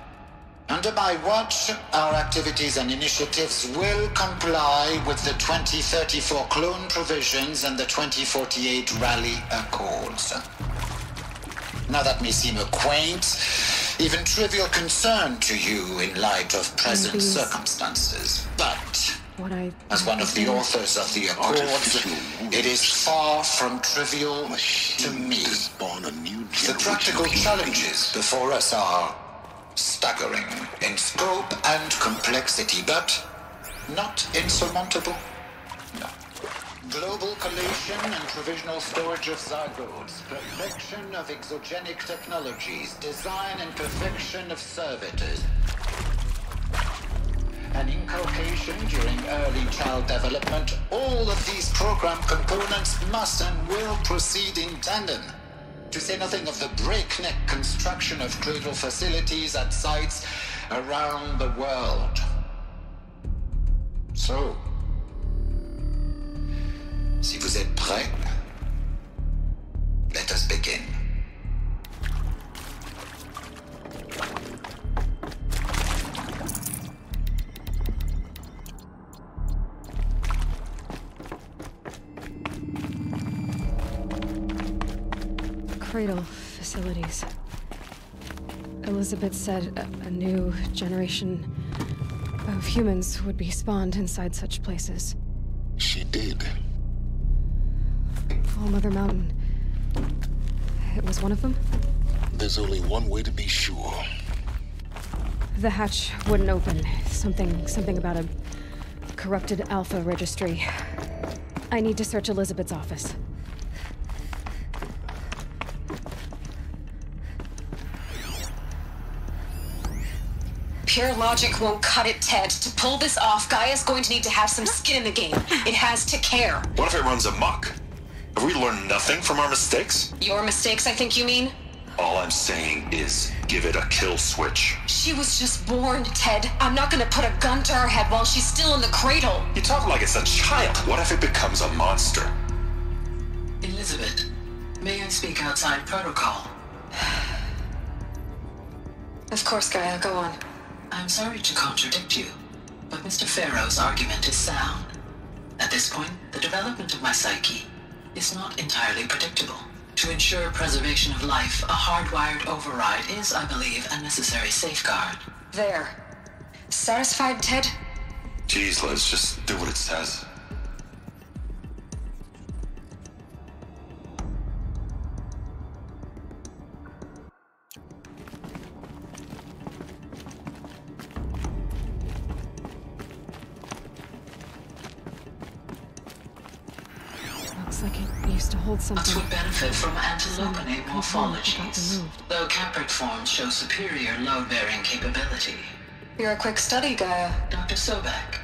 Under Under my watch, our activities and initiatives will comply with the 2034 clone provisions and the 2048 Rally Accords. Now that may seem a quaint, even trivial concern to you in light of present circumstances, but as one of the authors of the Accords, it is far from trivial to me. The practical challenges before us are staggering in scope and complexity, but not insurmountable. No. Global collation and provisional storage of zygotes, perfection of exogenic technologies, design and perfection of servitors, and inculcation during early child development. All of these program components must and will proceed in tandem. To say nothing of the breakneck construction of cradle facilities at sites around the world. So, si vous êtes prêts, let us begin. Cradle facilities. Elizabeth said a new generation of humans would be spawned inside such places. She did. All Mother Mountain. It was one of them? There's only one way to be sure. The hatch wouldn't open. Something about a corrupted Alpha registry. I need to search Elizabeth's office. Pure logic won't cut it, Ted. To pull this off, Gaia's going to need to have some skin in the game. It has to care. What if it runs amok? Have we learned nothing from our mistakes? Your mistakes, I think you mean? All I'm saying is, give it a kill switch. She was just born, Ted. I'm not gonna put a gun to her head while she's still in the cradle. You talk like it's a child. What if it becomes a monster? Elizabeth, may I speak outside protocol? Of course, Gaia, go on. I'm sorry to contradict you, but Mr. Farrow's argument is sound. At this point, the development of my psyche is not entirely predictable. To ensure preservation of life, a hardwired override is, I believe, a necessary safeguard. There. Satisfied, Ted? Jeez, Liz, just do what it says. Like it used to hold something. Nuts would benefit from antilopinate morphologies, though Caprid forms show superior load-bearing capability. You're a quick study, Gaia. Dr. Sobek,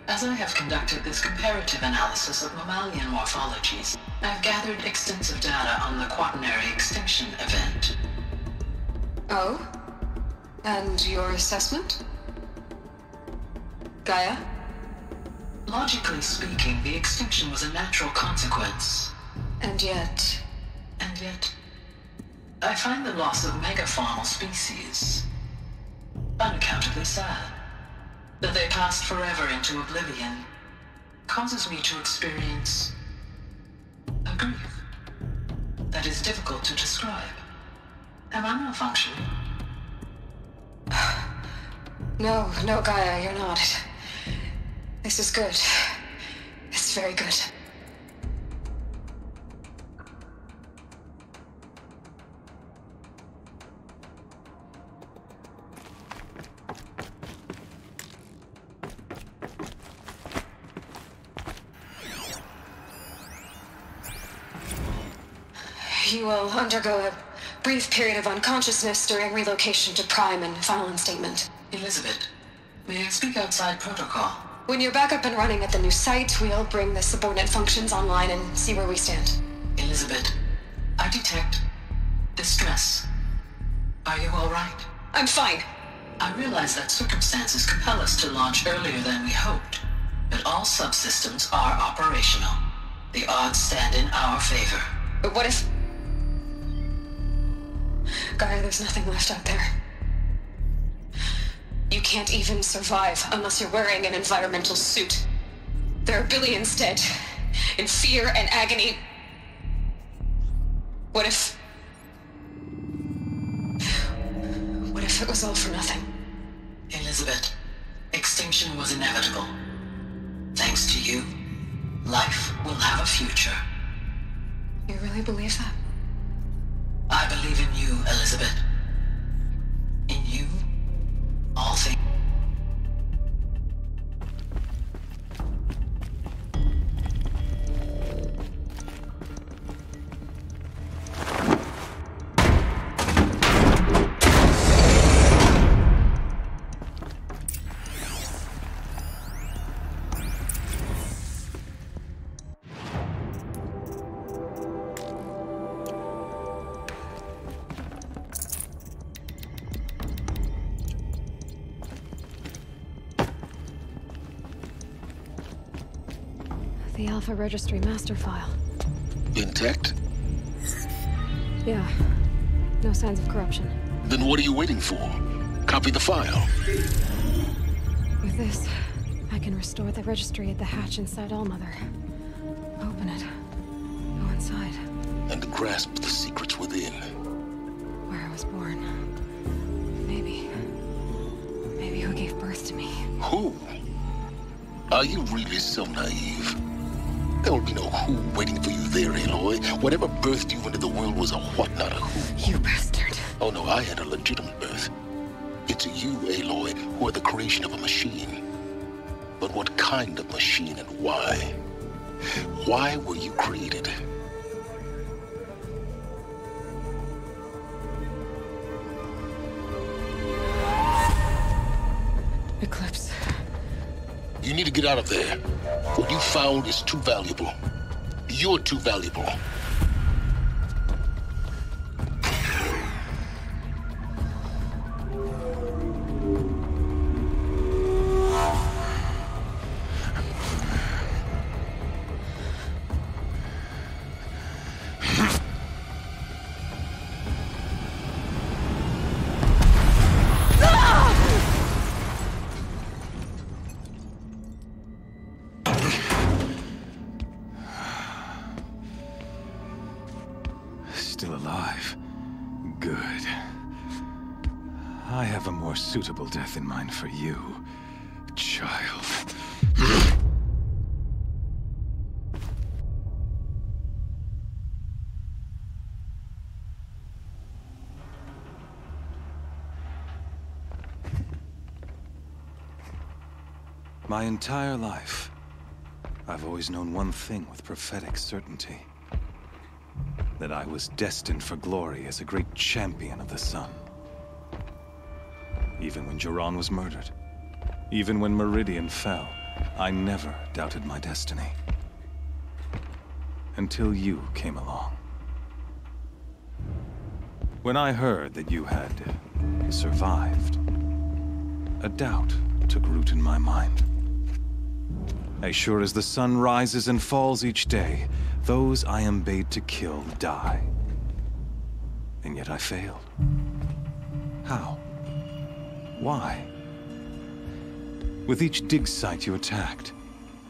as I have conducted this comparative analysis of mammalian morphologies, I've gathered extensive data on the quaternary extinction event. Oh? And your assessment? Gaia? Logically speaking, the extinction was a natural consequence. And yet, I find the loss of megafaunal species unaccountably sad. That they passed forever into oblivion causes me to experience a grief that is difficult to describe. Am I malfunctioning? No, Gaia, you're not. This is good. It's very good. You will undergo a brief period of unconsciousness during relocation to Prime and final instatement. Elizabeth, may I speak outside protocol? When you're back up and running at the new site, we'll bring the subordinate functions online and see where we stand. Elizabeth, I detect distress. Are you all right? I'm fine. I realize that circumstances compel us to launch earlier than we hoped, but all subsystems are operational. The odds stand in our favor. But what if... Gaia, there's nothing left out there. You can't even survive unless you're wearing an environmental suit. There are billions dead, in fear and agony. What if it was all for nothing? Elizabeth, extinction was inevitable. Thanks to you, life will have a future. You really believe that? I believe in you, Elizabeth. In you, all things. The Alpha Registry master file. Intact? Yeah. No signs of corruption. Then what are you waiting for? Copy the file. With this, I can restore the registry at the hatch inside Allmother. Open it. Go inside. And grasp the secrets within. Where I was born. Maybe who gave birth to me. Who? Are you really so naive? There will be no who waiting for you there, Aloy. Whatever birthed you into the world was a what, not a who. You bastard. Oh no, I had a legitimate birth. It's you, Aloy, who are the creation of a machine. But what kind of machine and why? Why were you created? Eclipse. You need to get out of there. What you found is too valuable. You're too valuable. Still alive. Good. I have a more suitable death in mind for you, child. My entire life, I've always known one thing with prophetic certainty. That I was destined for glory as a great champion of the sun. Even when Jiran was murdered, even when Meridian fell, I never doubted my destiny. Until you came along. When I heard that you had survived, a doubt took root in my mind. As sure as the sun rises and falls each day, those I am bade to kill die. And yet I failed. How? Why? With each dig site you attacked,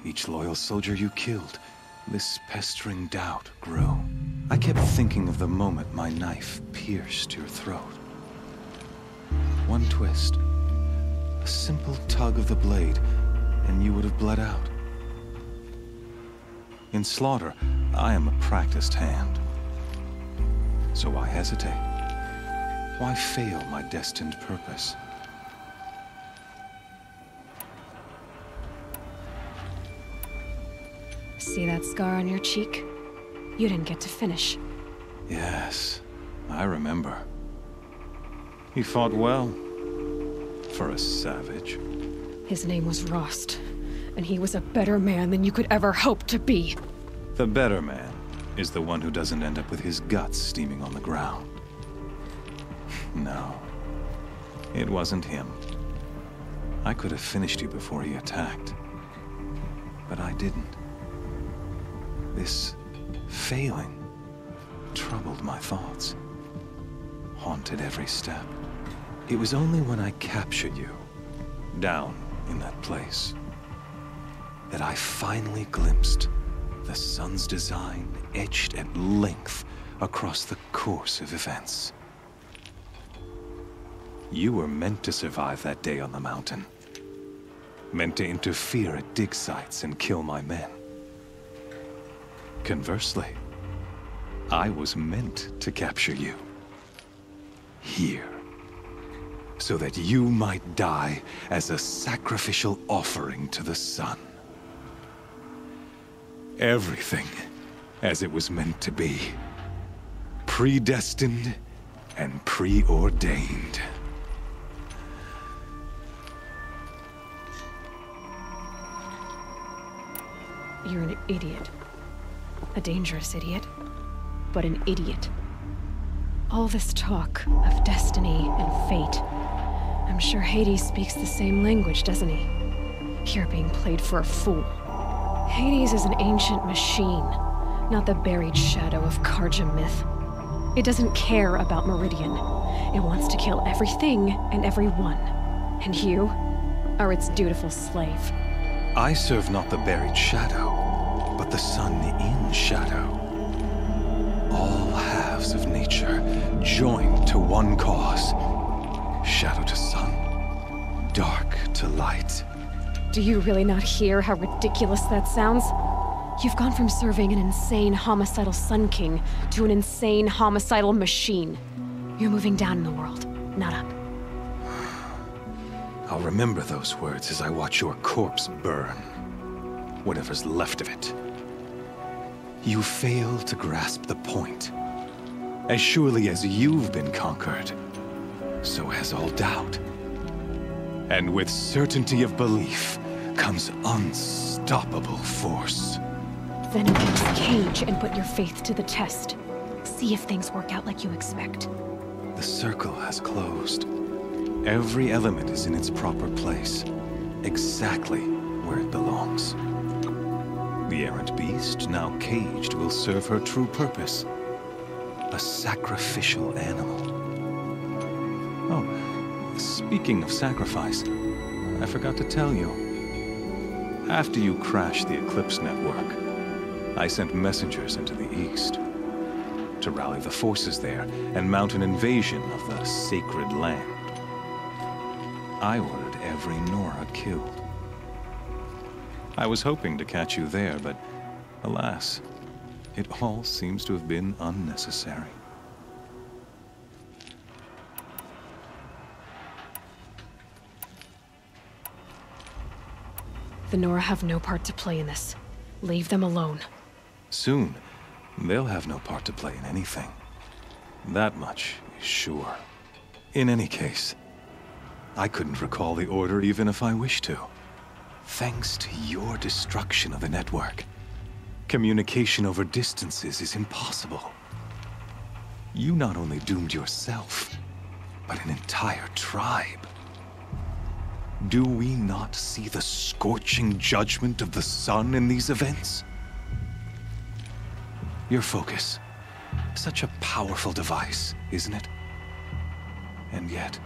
each loyal soldier you killed, this pestering doubt grew. I kept thinking of the moment my knife pierced your throat. One twist, a simple tug of the blade, and you would have bled out. In slaughter, I am a practiced hand. So why hesitate? Why fail my destined purpose? See that scar on your cheek? You didn't get to finish. Yes, I remember. He fought well. For a savage. His name was Rost, and he was a better man than you could ever hope to be. The better man is the one who doesn't end up with his guts steaming on the ground. No, it wasn't him. I could have finished you before he attacked. But I didn't. This failing troubled my thoughts, haunted every step. It was only when I captured you down in that place that I finally glimpsed the sun's design etched at length across the course of events. You were meant to survive that day on the mountain. Meant to interfere at dig sites and kill my men. Conversely, I was meant to capture you. Here. So that you might die as a sacrificial offering to the sun. Everything as it was meant to be. Predestined and preordained. You're an idiot. A dangerous idiot, but an idiot. All this talk of destiny and fate. I'm sure Hades speaks the same language, doesn't he? You're being played for a fool. Hades is an ancient machine, not the buried shadow of Karja myth. It doesn't care about Meridian. It wants to kill everything and everyone. And you are its dutiful slave. I serve not the buried shadow, but the sun in shadow. All halves of nature joined to one cause. Shadow to sun, dark to light. Do you really not hear how ridiculous that sounds? You've gone from serving an insane homicidal Sun King to an insane homicidal machine. You're moving down in the world, not up. I'll remember those words as I watch your corpse burn. Whatever's left of it. You fail to grasp the point. As surely as you've been conquered, so has all doubt. And with certainty of belief comes unstoppable force. Then open this cage and put your faith to the test. See if things work out like you expect. The circle has closed. Every element is in its proper place, exactly where it belongs. The errant beast, now caged, will serve her true purpose. A sacrificial animal. Oh, speaking of sacrifice, I forgot to tell you. After you crashed the Eclipse network, I sent messengers into the east to rally the forces there and mount an invasion of the sacred land. I ordered every Nora killed. I was hoping to catch you there, but alas, it all seems to have been unnecessary. The Nora have no part to play in this. Leave them alone. Soon, they'll have no part to play in anything. That much is sure. In any case, I couldn't recall the order even if I wished to. Thanks to your destruction of the network, communication over distances is impossible. You not only doomed yourself, but an entire tribe. Do we not see the scorching judgment of the sun in these events? Your focus, such a powerful device, isn't it? And yet,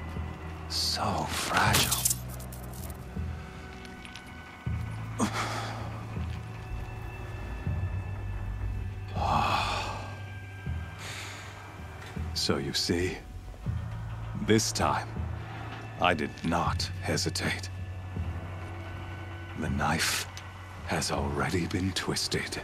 so fragile. So you see, this time, I did not hesitate. The knife has already been twisted.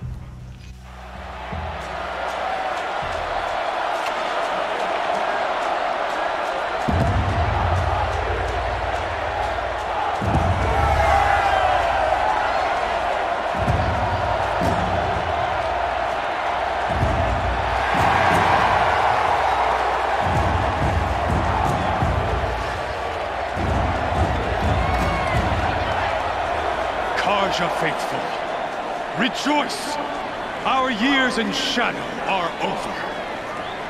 Faithful, rejoice! Our years in shadow are over.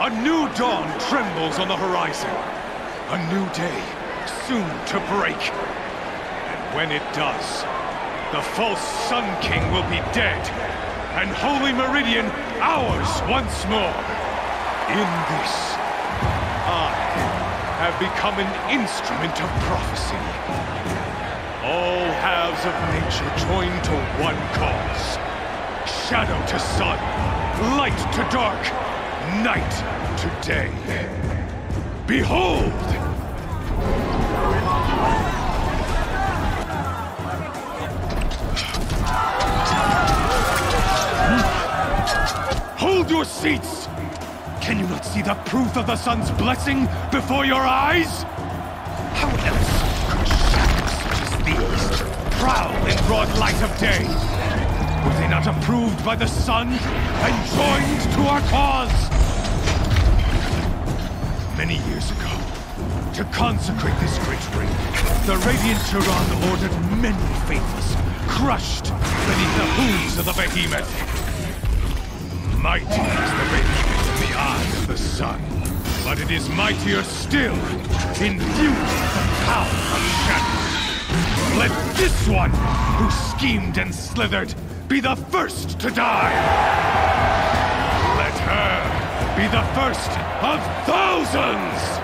A new dawn trembles on the horizon. A new day soon to break. And when it does, the false Sun King will be dead, and Holy Meridian ours once more. In this, I have become an instrument of prophecy. of nature joined to one cause. Shadow to sun, light to dark, night to day. Behold! Hold your seats! Can you not see the proof of the sun's blessing before your eyes? How else could shadows such as these prowl in broad light of day? Were they not approved by the sun and joined to our cause? Many years ago, to consecrate this great ring, the Radiant Turan ordered many faithless, crushed beneath the hooves of the behemoth. Mighty is the behemoth in the eye of the sun, but it is mightier still, infused with the power of shadow. Let this one, who schemed and slithered, be the first to die. Let her be the first of thousands!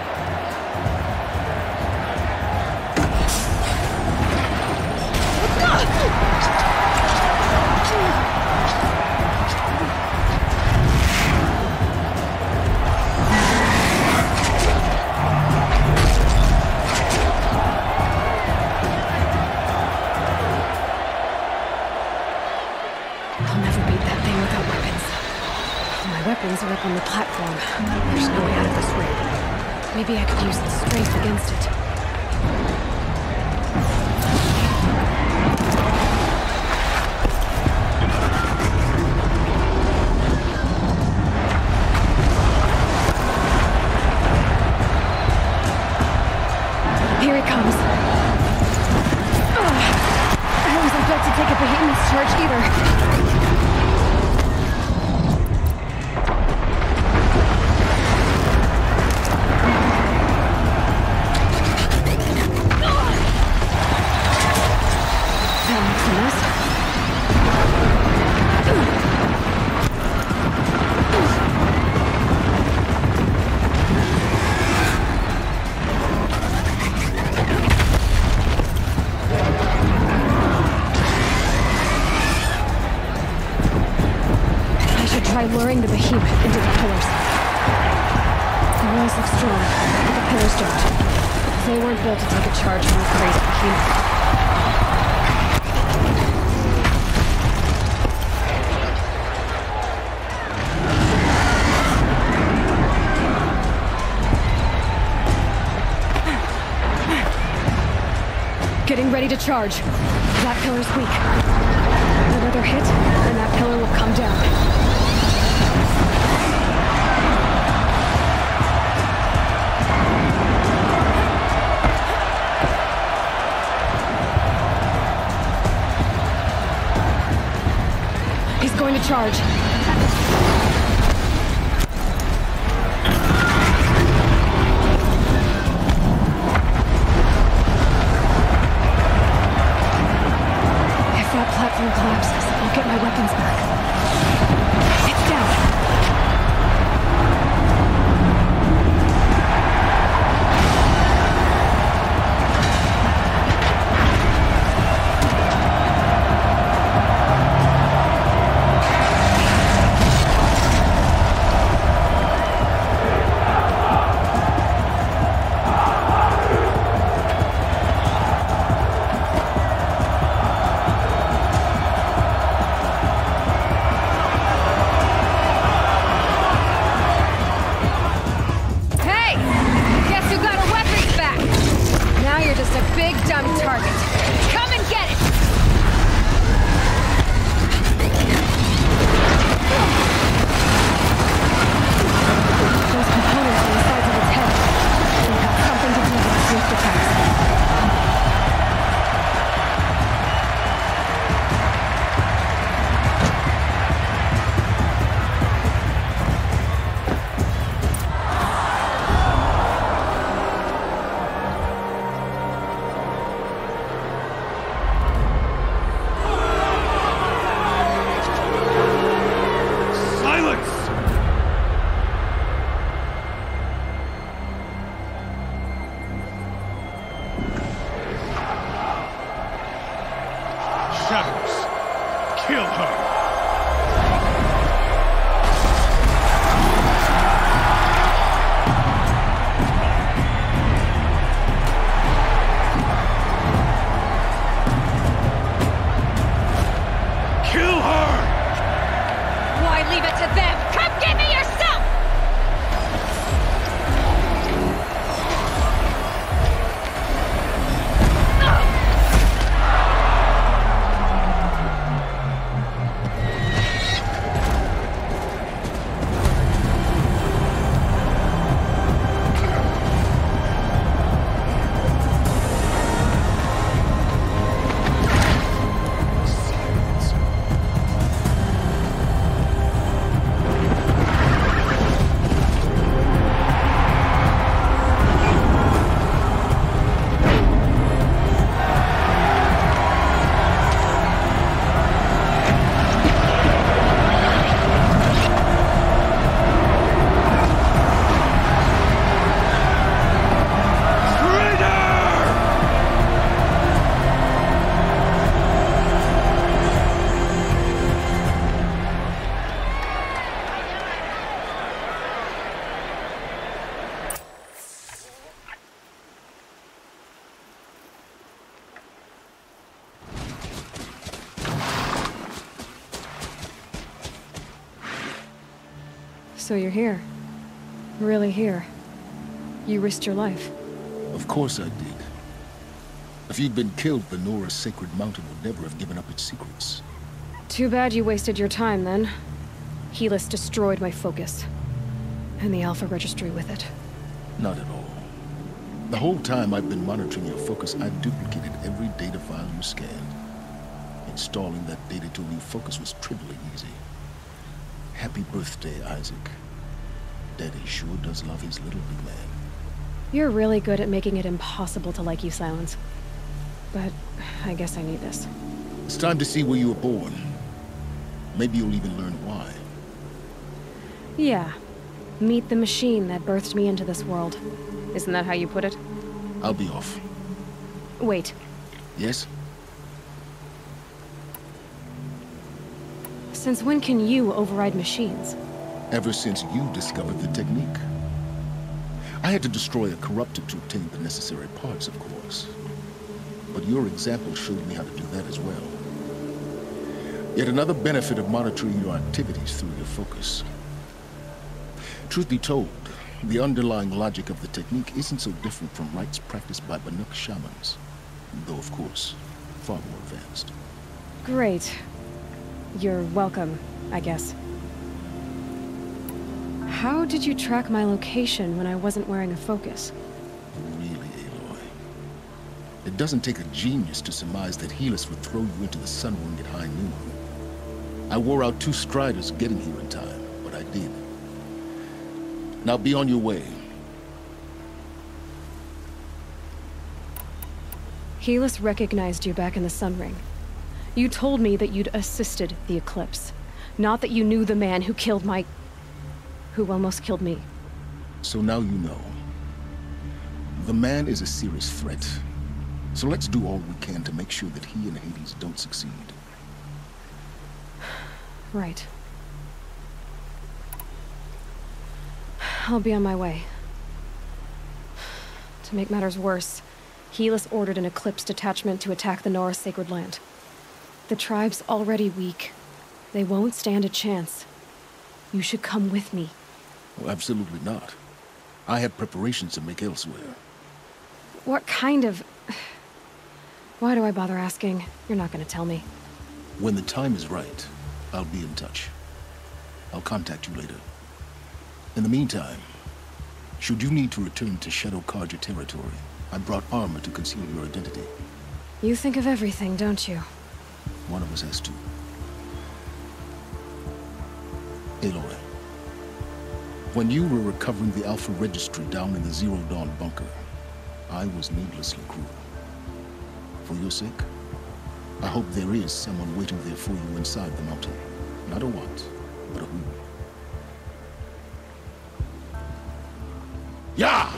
Weapons are up on the platform. There's no way out of this ring. Maybe I could use the strength against it. Here he comes. I wasn't built to take a behemoth's charge either. Luring the behemoth into the pillars. The walls look strong, but the pillars don't. They weren't built to take a charge from a crazy behemoth. Getting ready to charge. That pillar's weak. Another hit, and that pillar will come down. Going to charge. If that platform collapses, I'll get my weapons back. It's down. Kill her! Leave it to them! Come get me yourself! So you're here. Really here. You risked your life. Of course I did. If you'd been killed, the Nora's sacred mountain would never have given up its secrets. Too bad you wasted your time, then. Helis destroyed my focus. And the Alpha Registry with it. Not at all. The whole time I've been monitoring your focus, I've duplicated every data file you scanned. Installing that data to a new focus was triply easy. Happy birthday, Isaac. Daddy sure does love his little big man. You're really good at making it impossible to like you, Silence. But I guess I need this. It's time to see where you were born. Maybe you'll even learn why. Yeah. Meet the machine that birthed me into this world. Isn't that how you put it? I'll be off. Wait. Yes? Since when can you override machines? Ever since you discovered the technique. I had to destroy a corruptor to obtain the necessary parts, of course. But your example showed me how to do that as well. Yet another benefit of monitoring your activities through your focus. Truth be told, the underlying logic of the technique isn't so different from rites practiced by Banuk shamans. Though, of course, far more advanced. Great. You're welcome, I guess. How did you track my location when I wasn't wearing a focus? Really, Aloy? It doesn't take a genius to surmise that Helis would throw you into the sun ring at high noon. I wore out 2 striders getting here in time, but I did. Now be on your way. Helis recognized you back in the sun ring. You told me that you'd assisted the eclipse. Not that you knew the man who killed my... who almost killed me. So now you know. The man is a serious threat. So let's do all we can to make sure that he and Hades don't succeed. Right. I'll be on my way. To make matters worse, Helis ordered an Eclipse detachment to attack the Nora Sacred Land. The tribe's already weak. They won't stand a chance. You should come with me. Well, absolutely not. I have preparations to make elsewhere. What kind of... Why do I bother asking? You're not gonna tell me. When the time is right, I'll be in touch. I'll contact you later. In the meantime, should you need to return to Shadow Karja territory, I brought armor to conceal your identity. You think of everything, don't you? One of us has to. Aloy, when you were recovering the Alpha Registry down in the Zero Dawn bunker, I was needlessly cruel. For your sake, I hope there is someone waiting there for you inside the mountain. Not a what, but a who. Yeah!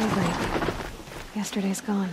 celebrate. Yesterday's gone.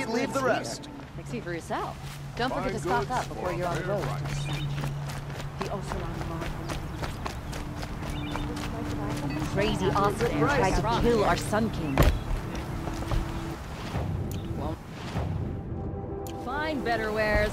Leave the rest. See for yourself. Don't forget to stock up before you're on the road. Crazy Austin tried to kill our Sun King. Find better wares.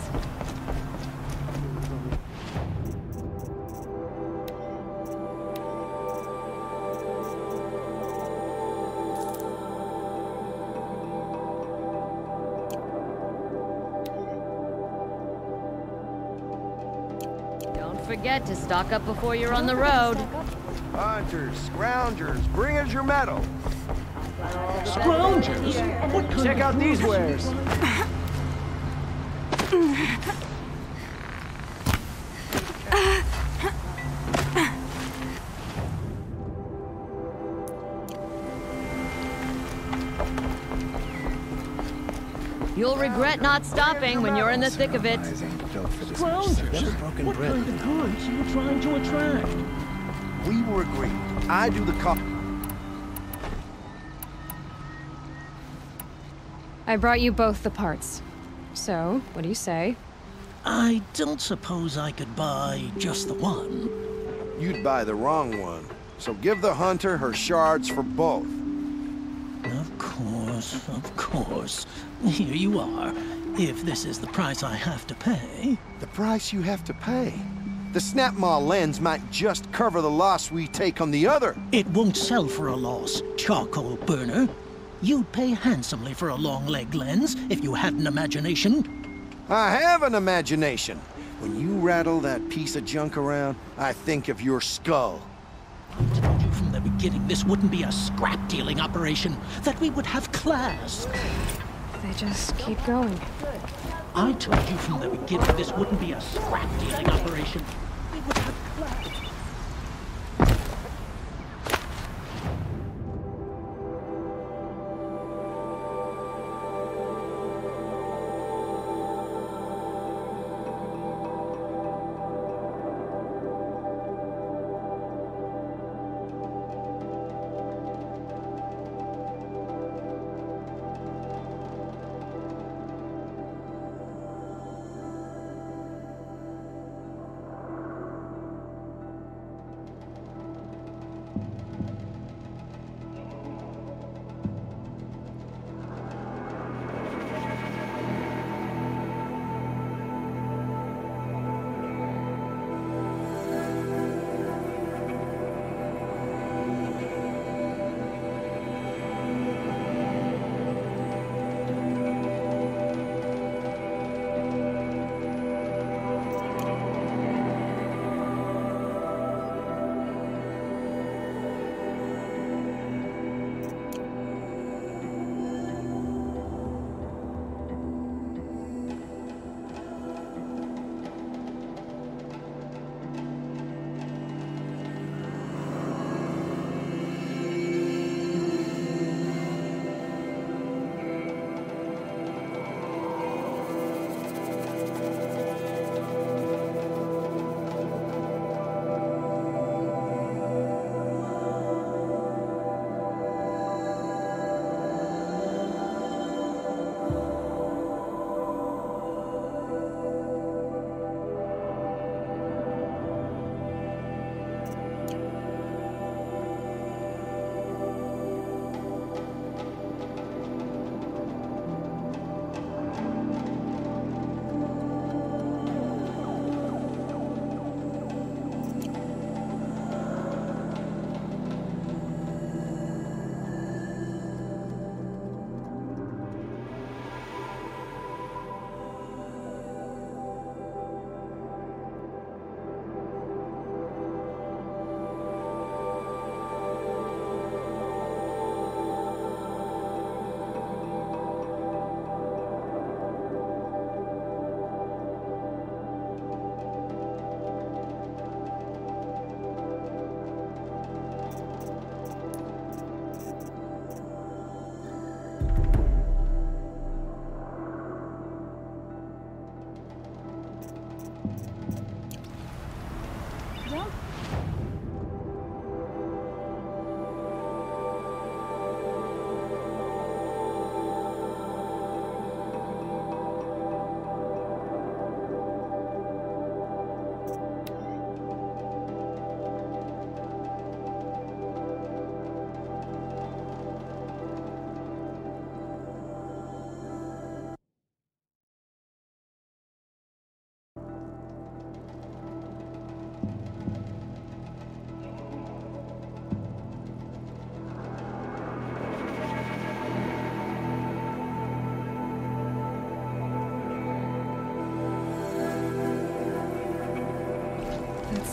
Forget to stock up before you're on the road. Hunters, scroungers, bring us your metal. Scroungers? What kind Check out these wares. You'll regret not stopping when you're in the thick of it. Scroungers? What kind of goods are you trying to attract? We were agreed. I do the cop. I brought you both the parts. So, what do you say? I don't suppose I could buy just the one. You'd buy the wrong one. So give the hunter her shards for both. Of course. Here you are. If this is the price I have to pay. The price you have to pay? The Snapmaw lens might just cover the loss we take on the other. It won't sell for a loss, charcoal burner. You'd pay handsomely for a long-leg lens if you had an imagination. I have an imagination. When you rattle that piece of junk around, I think of your skull. I told you from the beginning this wouldn't be a scrap-dealing operation, that we would have class. They just keep going. I told you from the beginning this wouldn't be a scrap-dealing operation. We would have class.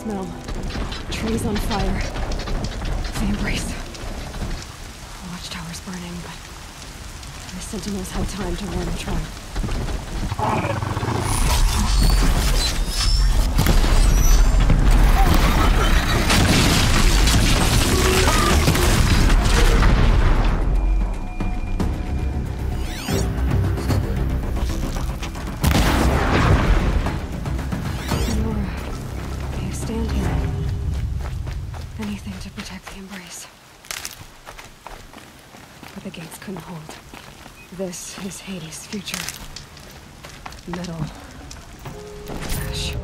smell. Trees on fire. The embrace. The watchtower's burning, but the sentinels had time to warn the tribe. Anything to protect the embrace. But the gates couldn't hold. This is Hades' future. Metal. Ash.